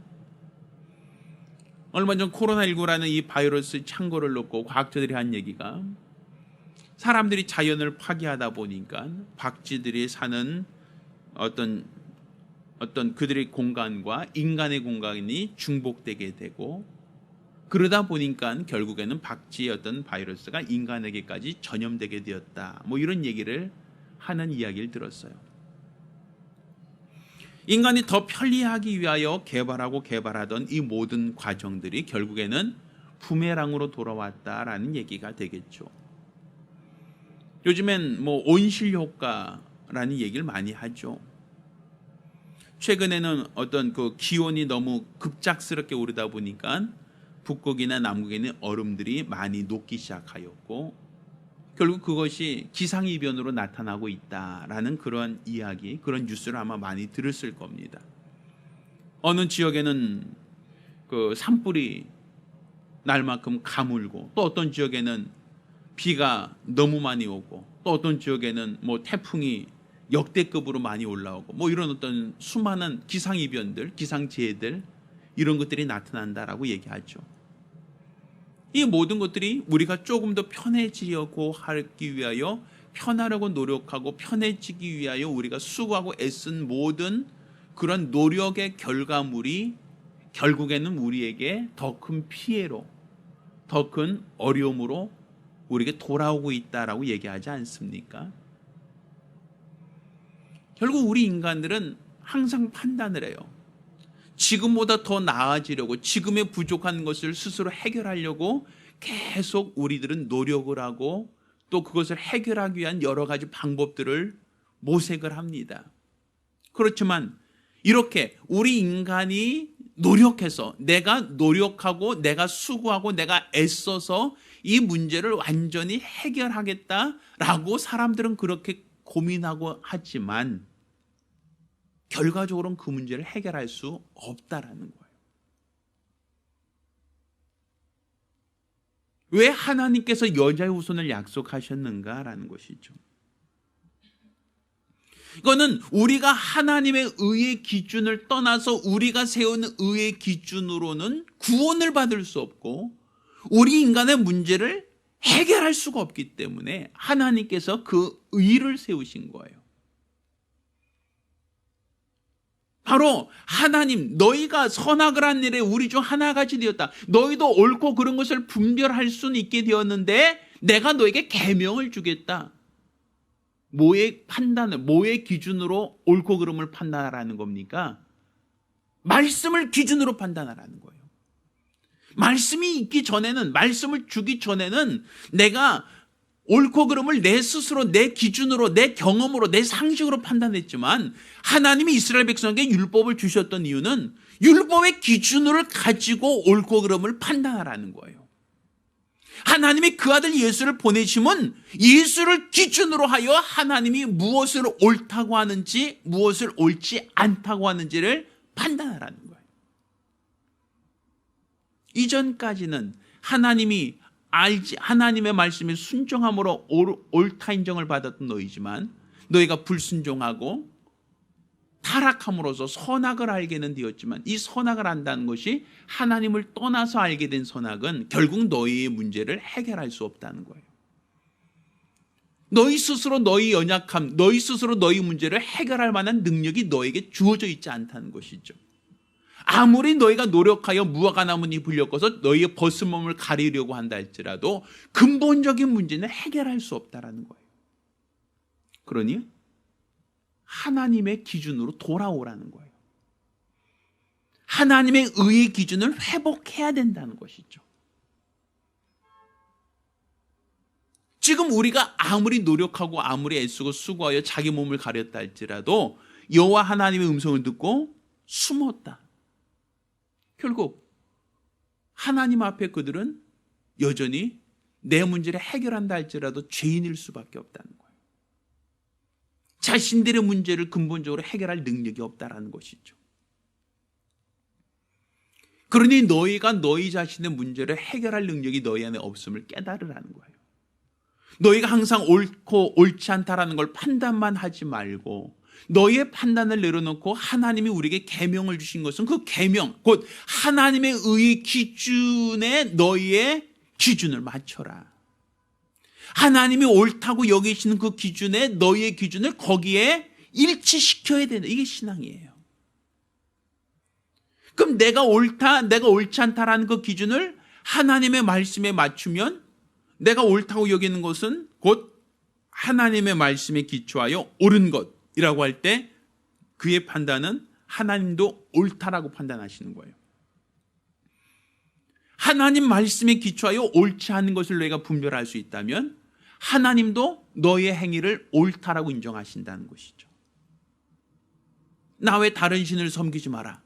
얼마 전 코로나19라는 이 바이러스 창궐을 놓고 과학자들이 한 얘기가, 사람들이 자연을 파괴하다 보니까 박쥐들이 사는 어떤 그들의 공간과 인간의 공간이 중복되게 되고, 그러다 보니까 결국에는 박쥐의 어떤 바이러스가 인간에게까지 전염되게 되었다, 뭐 이런 얘기를 하는 이야기를 들었어요. 인간이 더 편리하기 위하여 개발하던 이 모든 과정들이 결국에는 부메랑으로 돌아왔다라는 얘기가 되겠죠. 요즘엔 뭐 온실 효과라는 얘기를 많이 하죠. 최근에는 어떤 그 기온이 너무 급작스럽게 오르다 보니까 북극이나 남극에 있는 얼음들이 많이 녹기 시작하였고, 결국 그것이 기상이변으로 나타나고 있다라는 그런 이야기, 그런 뉴스를 아마 많이 들었을 겁니다. 어느 지역에는 그 산불이 날 만큼 가물고, 또 어떤 지역에는 비가 너무 많이 오고, 또 어떤 지역에는 뭐 태풍이 역대급으로 많이 올라오고, 뭐 이런 어떤 수많은 기상이변들, 기상재해들, 이런 것들이 나타난다라고 얘기하죠. 이 모든 것들이 우리가 조금 더 편해지려고 하기 위하여, 편하려고 노력하고 편해지기 위하여 우리가 수고하고 애쓴 모든 그런 노력의 결과물이 결국에는 우리에게 더 큰 피해로, 더 큰 어려움으로 우리에게 돌아오고 있다라고 얘기하지 않습니까? 결국 우리 인간들은 항상 판단을 해요. 지금보다 더 나아지려고 지금의 부족한 것을 스스로 해결하려고 계속 우리들은 노력을 하고 또 그것을 해결하기 위한 여러 가지 방법들을 모색을 합니다. 그렇지만 이렇게 우리 인간이 노력해서 내가 노력하고 내가 수고하고 내가 애써서 이 문제를 완전히 해결하겠다라고 사람들은 그렇게 고민하고 하지만 결과적으로는 그 문제를 해결할 수 없다라는 거예요. 왜 하나님께서 여자의 후손을 약속하셨는가라는 것이죠. 이거는 우리가 하나님의 의의 기준을 떠나서 우리가 세운 의의 기준으로는 구원을 받을 수 없고 우리 인간의 문제를 해결할 수가 없기 때문에 하나님께서 그 의를 세우신 거예요. 바로 하나님, 너희가 선악을 한 일에 우리 중 하나같이 되었다. 너희도 옳고 그른 것을 분별할 수는 있게 되었는데 내가 너에게 계명을 주겠다. 뭐의 판단을, 뭐의 기준으로 옳고 그름을 판단하라는 겁니까? 말씀을 기준으로 판단하라는 거예요. 말씀이 있기 전에는, 말씀을 주기 전에는 내가 옳고 그름을 내 스스로, 내 기준으로, 내 경험으로, 내 상식으로 판단했지만 하나님이 이스라엘 백성에게 율법을 주셨던 이유는 율법의 기준을 가지고 옳고 그름을 판단하라는 거예요. 하나님이 그 아들 예수를 보내심은 예수를 기준으로 하여 하나님이 무엇을 옳다고 하는지 무엇을 옳지 않다고 하는지를 판단하라는 거예요. 이전까지는 하나님의 말씀에 순종함으로 옳다 인정을 받았던 너희지만 너희가 불순종하고 타락함으로써 선악을 알게는 되었지만 이 선악을 안다는 것이 하나님을 떠나서 알게 된 선악은 결국 너희의 문제를 해결할 수 없다는 거예요. 너희 스스로 너희 연약함, 너희 스스로 너희 문제를 해결할 만한 능력이 너에게 주어져 있지 않다는 것이죠. 아무리 너희가 노력하여 무화과 나뭇잎 불려꿔서 너희의 벗은 몸을 가리려고 한다 할지라도 근본적인 문제는 해결할 수 없다는 거예요. 그러니 하나님의 기준으로 돌아오라는 거예요. 하나님의 의의 기준을 회복해야 된다는 것이죠. 지금 우리가 아무리 노력하고 아무리 애쓰고 수고하여 자기 몸을 가렸다 할지라도 여호와 하나님의 음성을 듣고 숨었다. 결국 하나님 앞에 그들은 여전히 내 문제를 해결한다 할지라도 죄인일 수밖에 없다는 거예요. 자신들의 문제를 근본적으로 해결할 능력이 없다라는 것이죠. 그러니 너희가 너희 자신의 문제를 해결할 능력이 너희 안에 없음을 깨달으라는 거예요. 너희가 항상 옳고 옳지 않다라는 걸 판단만 하지 말고 너희의 판단을 내려놓고 하나님이 우리에게 계명을 주신 것은 그 계명, 곧 하나님의 의의 기준에 너희의 기준을 맞춰라. 하나님이 옳다고 여기시는 그 기준에 너희의 기준을 거기에 일치시켜야 된다. 이게 신앙이에요. 그럼 내가 옳다, 내가 옳지 않다라는 그 기준을 하나님의 말씀에 맞추면 내가 옳다고 여기는 것은 곧 하나님의 말씀에 기초하여 옳은 것이라고 할 때 그의 판단은 하나님도 옳다라고 판단하시는 거예요. 하나님 말씀에 기초하여 옳지 않은 것을 너희가 분별할 수 있다면 하나님도 너희의 행위를 옳다라고 인정하신다는 것이죠. 나 외 다른 신을 섬기지 마라.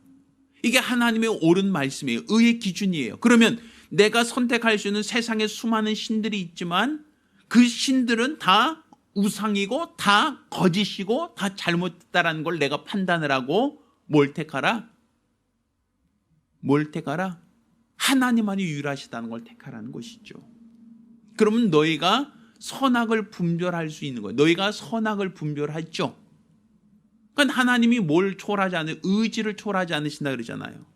이게 하나님의 옳은 말씀이에요. 의의 기준이에요. 그러면 내가 선택할 수 있는 세상에 수많은 신들이 있지만 그 신들은 다 우상이고 다 거짓이고 다 잘못됐다라는 걸 내가 판단을 하고 뭘 택하라? 뭘 택하라? 하나님만이 유일하시다는 걸 택하라는 것이죠. 그러면 너희가 선악을 분별할 수 있는 거예요. 너희가 선악을 분별하죠. 그러니까 하나님이 뭘 초월하지 않는 의지를 초월하지 않으신다 그러잖아요.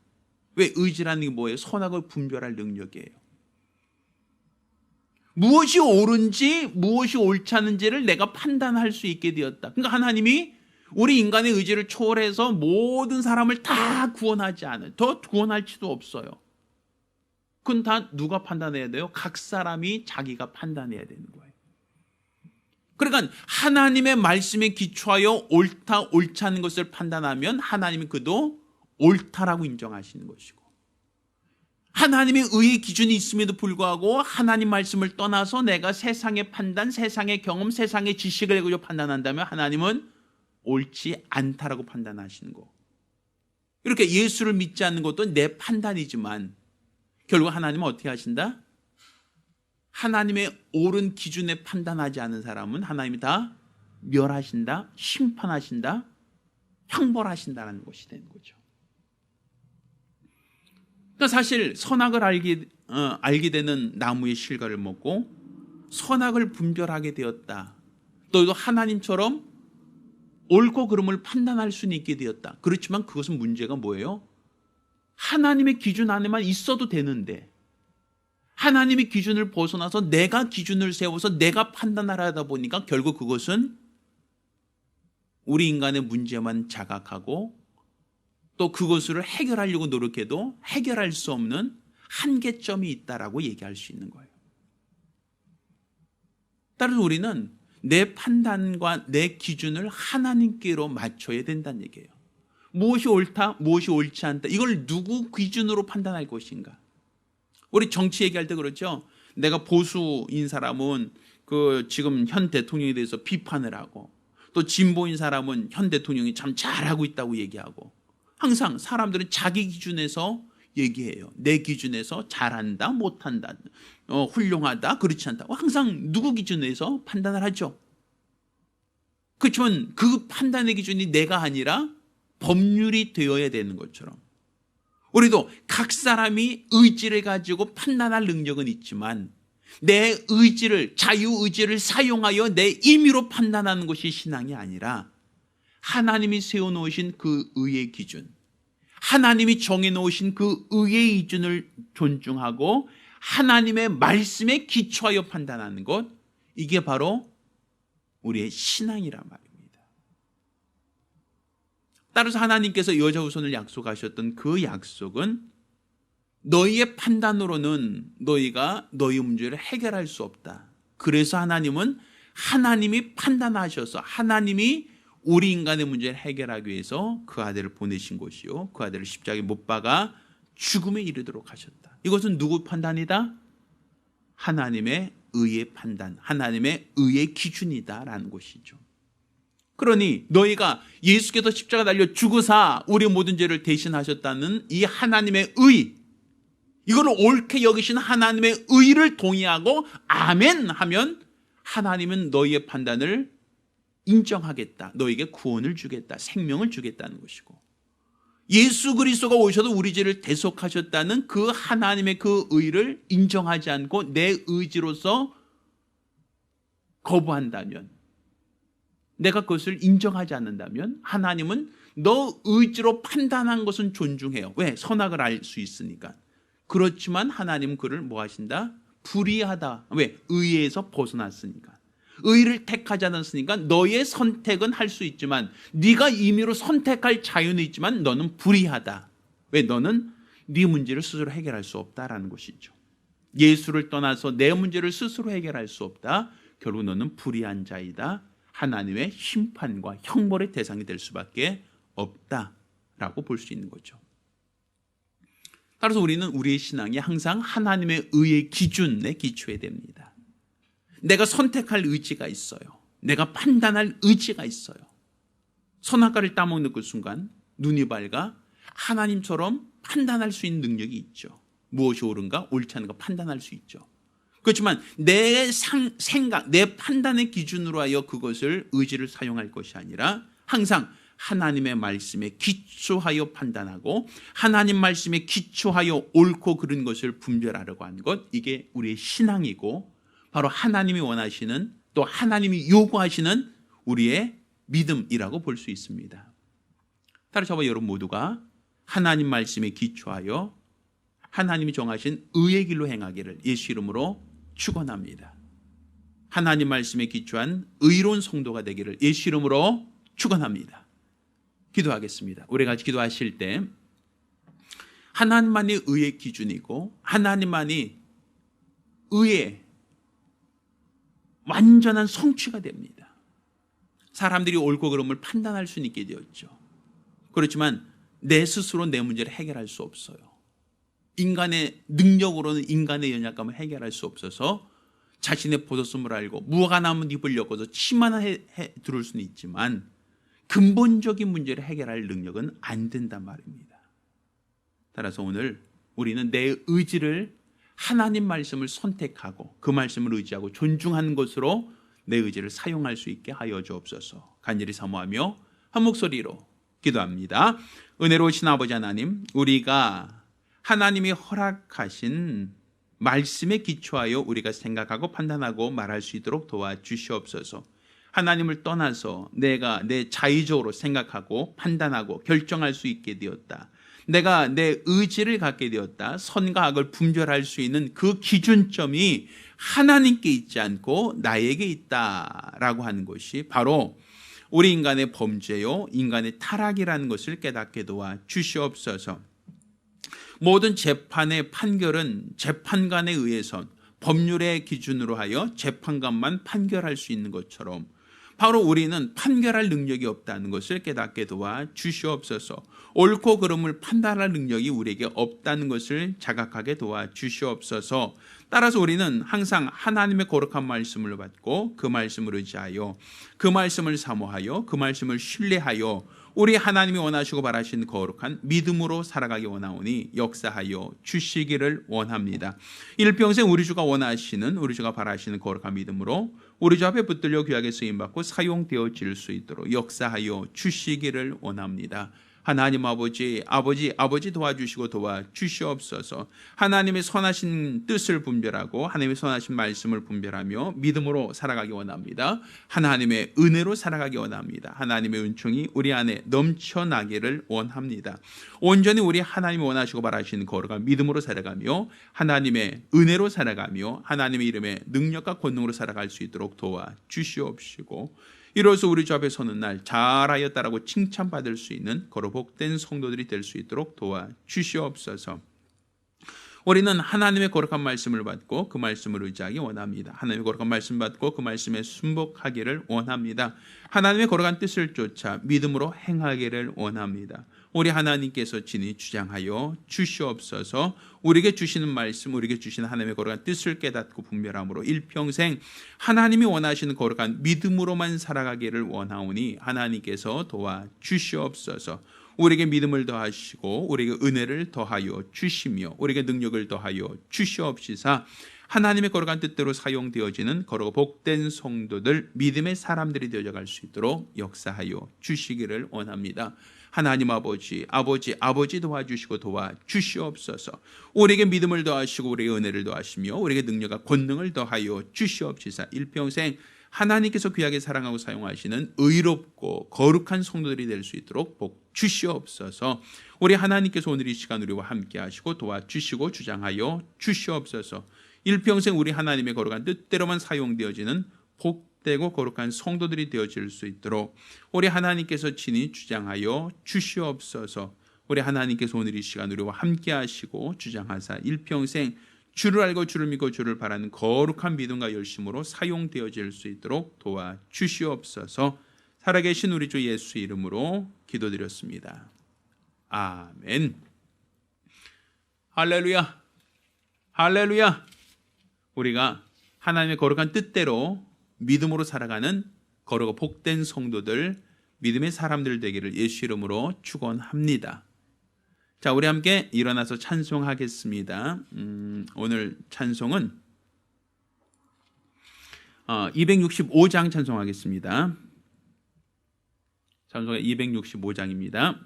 왜? 의지라는 게 뭐예요? 선악을 분별할 능력이에요. 무엇이 옳은지 무엇이 옳지 않은지를 내가 판단할 수 있게 되었다. 그러니까 하나님이 우리 인간의 의지를 초월해서 모든 사람을 다 구원하지 않아요. 더 구원할지도 없어요. 그건 다 누가 판단해야 돼요? 각 사람이 자기가 판단해야 되는 거예요. 그러니까 하나님의 말씀에 기초하여 옳다 옳지 않은 것을 판단하면 하나님이 그도 옳다라고 인정하시는 것이고, 하나님의 의의 기준이 있음에도 불구하고 하나님 말씀을 떠나서 내가 세상의 판단, 세상의 경험, 세상의 지식을 가지고 판단한다면 하나님은 옳지 않다라고 판단하시는 거. 이렇게 예수를 믿지 않는 것도 내 판단이지만 결국 하나님은 어떻게 하신다? 하나님의 옳은 기준에 판단하지 않은 사람은 하나님이 다 멸하신다, 심판하신다, 형벌하신다는 것이 되는 거죠. 그러니까 사실 선악을 알게 되는 나무의 실과를 먹고 선악을 분별하게 되었다. 너희도 하나님처럼 옳고 그름을 판단할 수는 있게 되었다. 그렇지만 그것은 문제가 뭐예요? 하나님의 기준 안에만 있어도 되는데 하나님의 기준을 벗어나서 내가 기준을 세워서 내가 판단을 하다 보니까 결국 그것은 우리 인간의 문제만 자각하고 또 그것을 해결하려고 노력해도 해결할 수 없는 한계점이 있다라고 얘기할 수 있는 거예요. 따라서 우리는 내 판단과 내 기준을 하나님께로 맞춰야 된다는 얘기예요. 무엇이 옳다, 무엇이 옳지 않다, 이걸 누구 기준으로 판단할 것인가? 우리 정치 얘기할 때 그렇죠. 내가 보수인 사람은 지금 현 대통령에 대해서 비판을 하고, 또 진보인 사람은 현 대통령이 참 잘하고 있다고 얘기하고, 항상 사람들은 자기 기준에서 얘기해요. 내 기준에서 잘한다, 못한다, 훌륭하다, 그렇지 않다. 항상 누구 기준에서 판단을 하죠. 그렇지만 그 판단의 기준이 내가 아니라 법률이 되어야 되는 것처럼 우리도 각 사람이 의지를 가지고 판단할 능력은 있지만 내 의지를, 자유의지를 사용하여 내 임의로 판단하는 것이 신앙이 아니라 하나님이 세워놓으신 그 의의 기준, 하나님이 정해놓으신 그 의의 기준을 존중하고 하나님의 말씀에 기초하여 판단하는 것, 이게 바로 우리의 신앙이란 말입니다. 따라서 하나님께서 여자 후손을 약속하셨던 그 약속은 너희의 판단으로는 너희가 너희 문제를 해결할 수 없다. 그래서 하나님은 하나님이 판단하셔서 하나님이 우리 인간의 문제를 해결하기 위해서 그 아들을 보내신 것이요, 그 아들을 십자가에 못 박아 죽음에 이르도록 하셨다. 이것은 누구 판단이다? 하나님의 의의 판단, 하나님의 의의 기준이다라는 것이죠. 그러니 너희가 예수께서 십자가 달려 죽으사 우리 모든 죄를 대신하셨다는 이 하나님의 의, 이걸 옳게 여기신 하나님의 의를 동의하고 아멘 하면 하나님은 너희의 판단을 인정하겠다. 너에게 구원을 주겠다. 생명을 주겠다는 것이고, 예수 그리스도가 오셔서 우리 죄를 대속하셨다는 그 하나님의 그 의를 인정하지 않고 내 의지로서 거부한다면, 내가 그것을 인정하지 않는다면 하나님은 너 의지로 판단한 것은 존중해요. 왜? 선악을 알 수 있으니까. 그렇지만 하나님은 그를 뭐 하신다? 불의하다. 왜? 의에서 벗어났으니까. 의를 택하지 않았으니까 너의 선택은 할 수 있지만, 네가 임의로 선택할 자유는 있지만 너는 불의하다. 왜? 너는 네 문제를 스스로 해결할 수 없다라는 것이죠. 예수를 떠나서 내 문제를 스스로 해결할 수 없다. 결국 너는 불의한 자이다. 하나님의 심판과 형벌의 대상이 될 수밖에 없다라고 볼 수 있는 거죠. 따라서 우리는 우리의 신앙이 항상 하나님의 의의 기준에 기초해야 됩니다. 내가 선택할 의지가 있어요. 내가 판단할 의지가 있어요. 선악과를 따먹는 그 순간 눈이 밝아 하나님처럼 판단할 수 있는 능력이 있죠. 무엇이 옳은가 옳지 않은가 판단할 수 있죠. 그렇지만 내 생각, 내 판단의 기준으로 하여 그것을 의지를 사용할 것이 아니라 항상 하나님의 말씀에 기초하여 판단하고 하나님 말씀에 기초하여 옳고 그른 것을 분별하려고 하는 것, 이게 우리의 신앙이고 바로 하나님이 원하시는, 또 하나님이 요구하시는 우리의 믿음이라고 볼 수 있습니다. 따라서 저와 여러분 모두가 하나님 말씀에 기초하여 하나님이 정하신 의의 길로 행하기를 예수 이름으로 축원합니다. 하나님 말씀에 기초한 의로운 성도가 되기를 예수 이름으로 축원합니다. 기도하겠습니다. 우리가 기도하실 때 하나님만이 의의 기준이고 하나님만이 의의 완전한 성취가 됩니다. 사람들이 옳고 그름을 판단할 수 있게 되었죠. 그렇지만 내 스스로 내 문제를 해결할 수 없어요. 인간의 능력으로는 인간의 연약감을 해결할 수 없어서 자신의 보소섬을 알고 무화과 나무 잎을 엮어서 치마나 두를 수는 있지만 근본적인 문제를 해결할 능력은 안 된단 말입니다. 따라서 오늘 우리는 내 의지를 하나님 말씀을 선택하고 그 말씀을 의지하고 존중하는 것으로 내 의지를 사용할 수 있게 하여 주옵소서. 간절히 사모하며 한 목소리로 기도합니다. 은혜로우신 아버지 하나님, 우리가 하나님이 허락하신 말씀에 기초하여 우리가 생각하고 판단하고 말할 수 있도록 도와주시옵소서. 하나님을 떠나서 내가 내 자의적으로 생각하고 판단하고 결정할 수 있게 되었다. 내가 내 의지를 갖게 되었다. 선과 악을 분별할 수 있는 그 기준점이 하나님께 있지 않고 나에게 있다라고 하는 것이 바로 우리 인간의 범죄요, 인간의 타락이라는 것을 깨닫게 도와 주시옵소서. 모든 재판의 판결은 재판관에 의해서 법률의 기준으로 하여 재판관만 판결할 수 있는 것처럼 바로 우리는 판결할 능력이 없다는 것을 깨닫게 도와 주시옵소서. 옳고 그름을 판단할 능력이 우리에게 없다는 것을 자각하게 도와 주시옵소서. 따라서 우리는 항상 하나님의 거룩한 말씀을 받고 그 말씀을 의지하여 그 말씀을 사모하여 그 말씀을 신뢰하여 우리 하나님이 원하시고 바라시는 거룩한 믿음으로 살아가기 원하오니 역사하여 주시기를 원합니다. 일평생 우리 주가 원하시는 우리 주가 바라시는 거룩한 믿음으로 우리 주 앞에 붙들려 귀하게 쓰임받고 사용되어질 수 있도록 역사하여 주시기를 원합니다. 하나님 아버지 도와주시고 도와주시옵소서. 하나님의 선하신 뜻을 분별하고 하나님의 선하신 말씀을 분별하며 믿음으로 살아가기 원합니다. 하나님의 은혜로 살아가기 원합니다. 하나님의 은총이 우리 안에 넘쳐나기를 원합니다. 온전히 우리 하나님이 원하시고 바라시는 거룩한 믿음으로 살아가며 하나님의 은혜로 살아가며 하나님의 이름의 능력과 권능으로 살아갈 수 있도록 도와주시옵시고 이로써 우리 주 앞에 서는 날 잘하였다라고 칭찬받을 수 있는 거룩 복된 성도들이 될 수 있도록 도와주시옵소서. 우리는 하나님의 거룩한 말씀을 받고 그 말씀을 의지하기 원합니다. 하나님의 거룩한 말씀 받고 그 말씀에 순복하기를 원합니다. 하나님의 거룩한 뜻을 쫓아 믿음으로 행하기를 원합니다. 우리 하나님께서 친히 주장하여 주시옵소서. 우리에게 주시는 말씀, 우리에게 주시는 하나님의 거룩한 뜻을 깨닫고 분별함으로 일평생 하나님이 원하시는 거룩한 믿음으로만 살아가기를 원하오니 하나님께서 도와주시옵소서. 우리에게 믿음을 더하시고 우리에게 은혜를 더하여 주시며 우리에게 능력을 더하여 주시옵시사 하나님의 거룩한 뜻대로 사용되어지는 거룩 복된 성도들, 믿음의 사람들이 되어갈 수 있도록 역사하여 주시기를 원합니다. 하나님 아버지 도와주시고 도와주시옵소서. 우리에게 믿음을 더하시고 우리에게 은혜를 더하시며 우리에게 능력과 권능을 더하여 주시옵시사 일평생 하나님께서 귀하게 사랑하고 사용하시는 의롭고 거룩한 성도들이 될 수 있도록 복 주시옵소서. 우리 하나님께서 오늘 이 시간 우리와 함께 하시고 도와주시고 주장하여 주시옵소서. 일평생 우리 하나님의 거룩한 뜻대로만 사용되어지는 복되고 거룩한 성도들이 되어질 수 있도록 우리 하나님께서 친히 주장하여 주시옵소서. 우리 하나님께서 오늘 이 시간 우리와 함께 하시고 주장하사 일평생 주를 알고 주를 믿고 주를 바라는 거룩한 믿음과 열심으로 사용되어질 수 있도록 도와주시옵소서. 살아계신 우리 주 예수 이름으로 기도드렸습니다. 아멘. 할렐루야. 할렐루야. 우리가 하나님의 거룩한 뜻대로 믿음으로 살아가는 거룩하고 복된 성도들, 믿음의 사람들 되기를 예수 이름으로 축원합니다. 자, 우리 함께 일어나서 찬송하겠습니다. 오늘 찬송은 265장 찬송하겠습니다. 찬송의 265장입니다.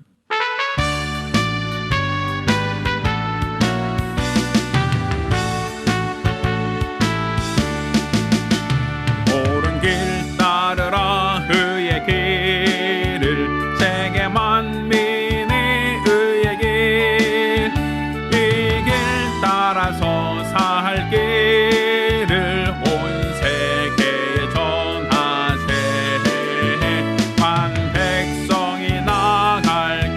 옳은 길 따르라 그의 길을 세계 만민의 의의 길 이 길 따라서 살 길을 온 세계에 전하세 만 백성이 나갈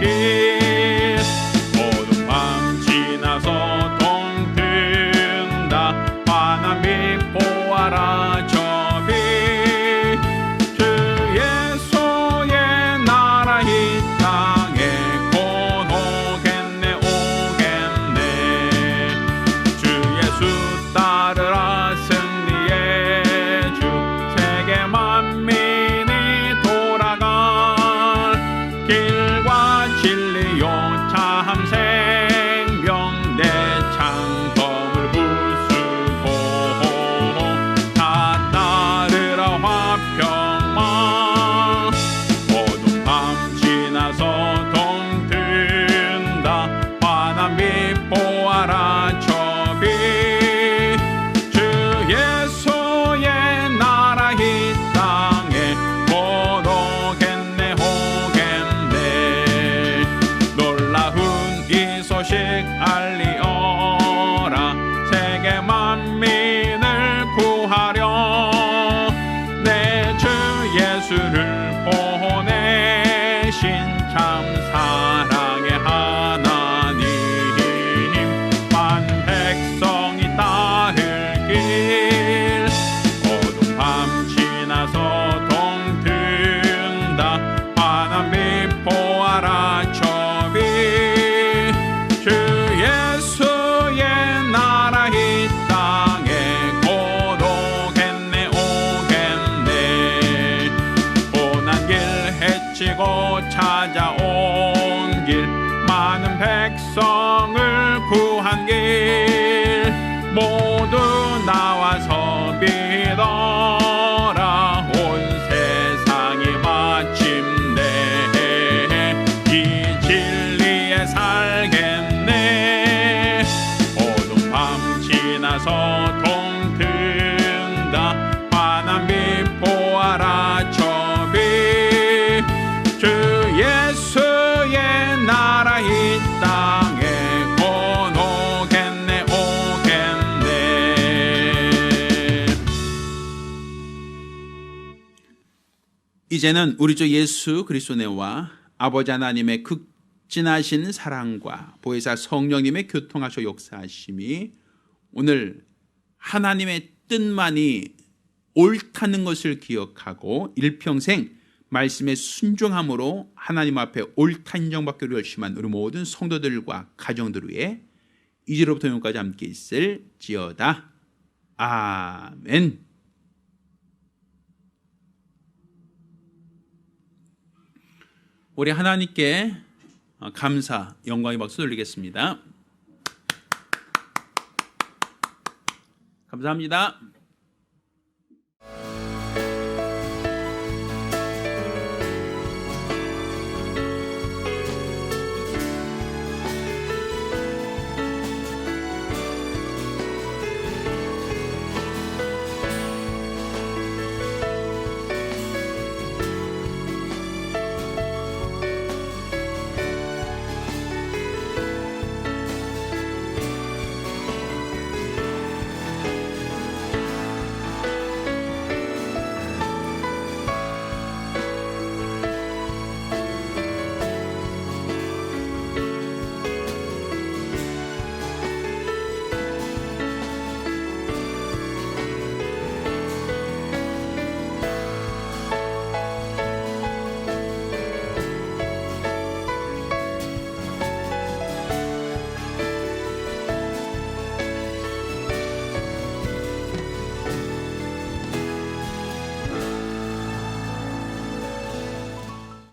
찾아온 길 많은 백성을 구한 길 모두 나와서 믿어라 온 세상이 마침내 이 진리에 살겠네 어두운 밤 지나서 동튼다 환한 빛 보아라 저빛 주 예수의 나라 이 땅에 곧 오겠네 오겠네. 이제는 우리 주 예수 그리스도와 아버지 하나님의 극진하신 사랑과 보혜사 성령님의 교통하셔 역사하심이 오늘 하나님의 뜻만이 옳다는 것을 기억하고 일평생 말씀에 순종함으로 하나님 앞에 옳다 인정받기로 열심한 우리 모든 성도들과 가정들 위해 이제로부터 영원까지 함께 있을지어다. 아멘. 우리 하나님께 감사, 영광의 박수 돌리겠습니다. 감사합니다.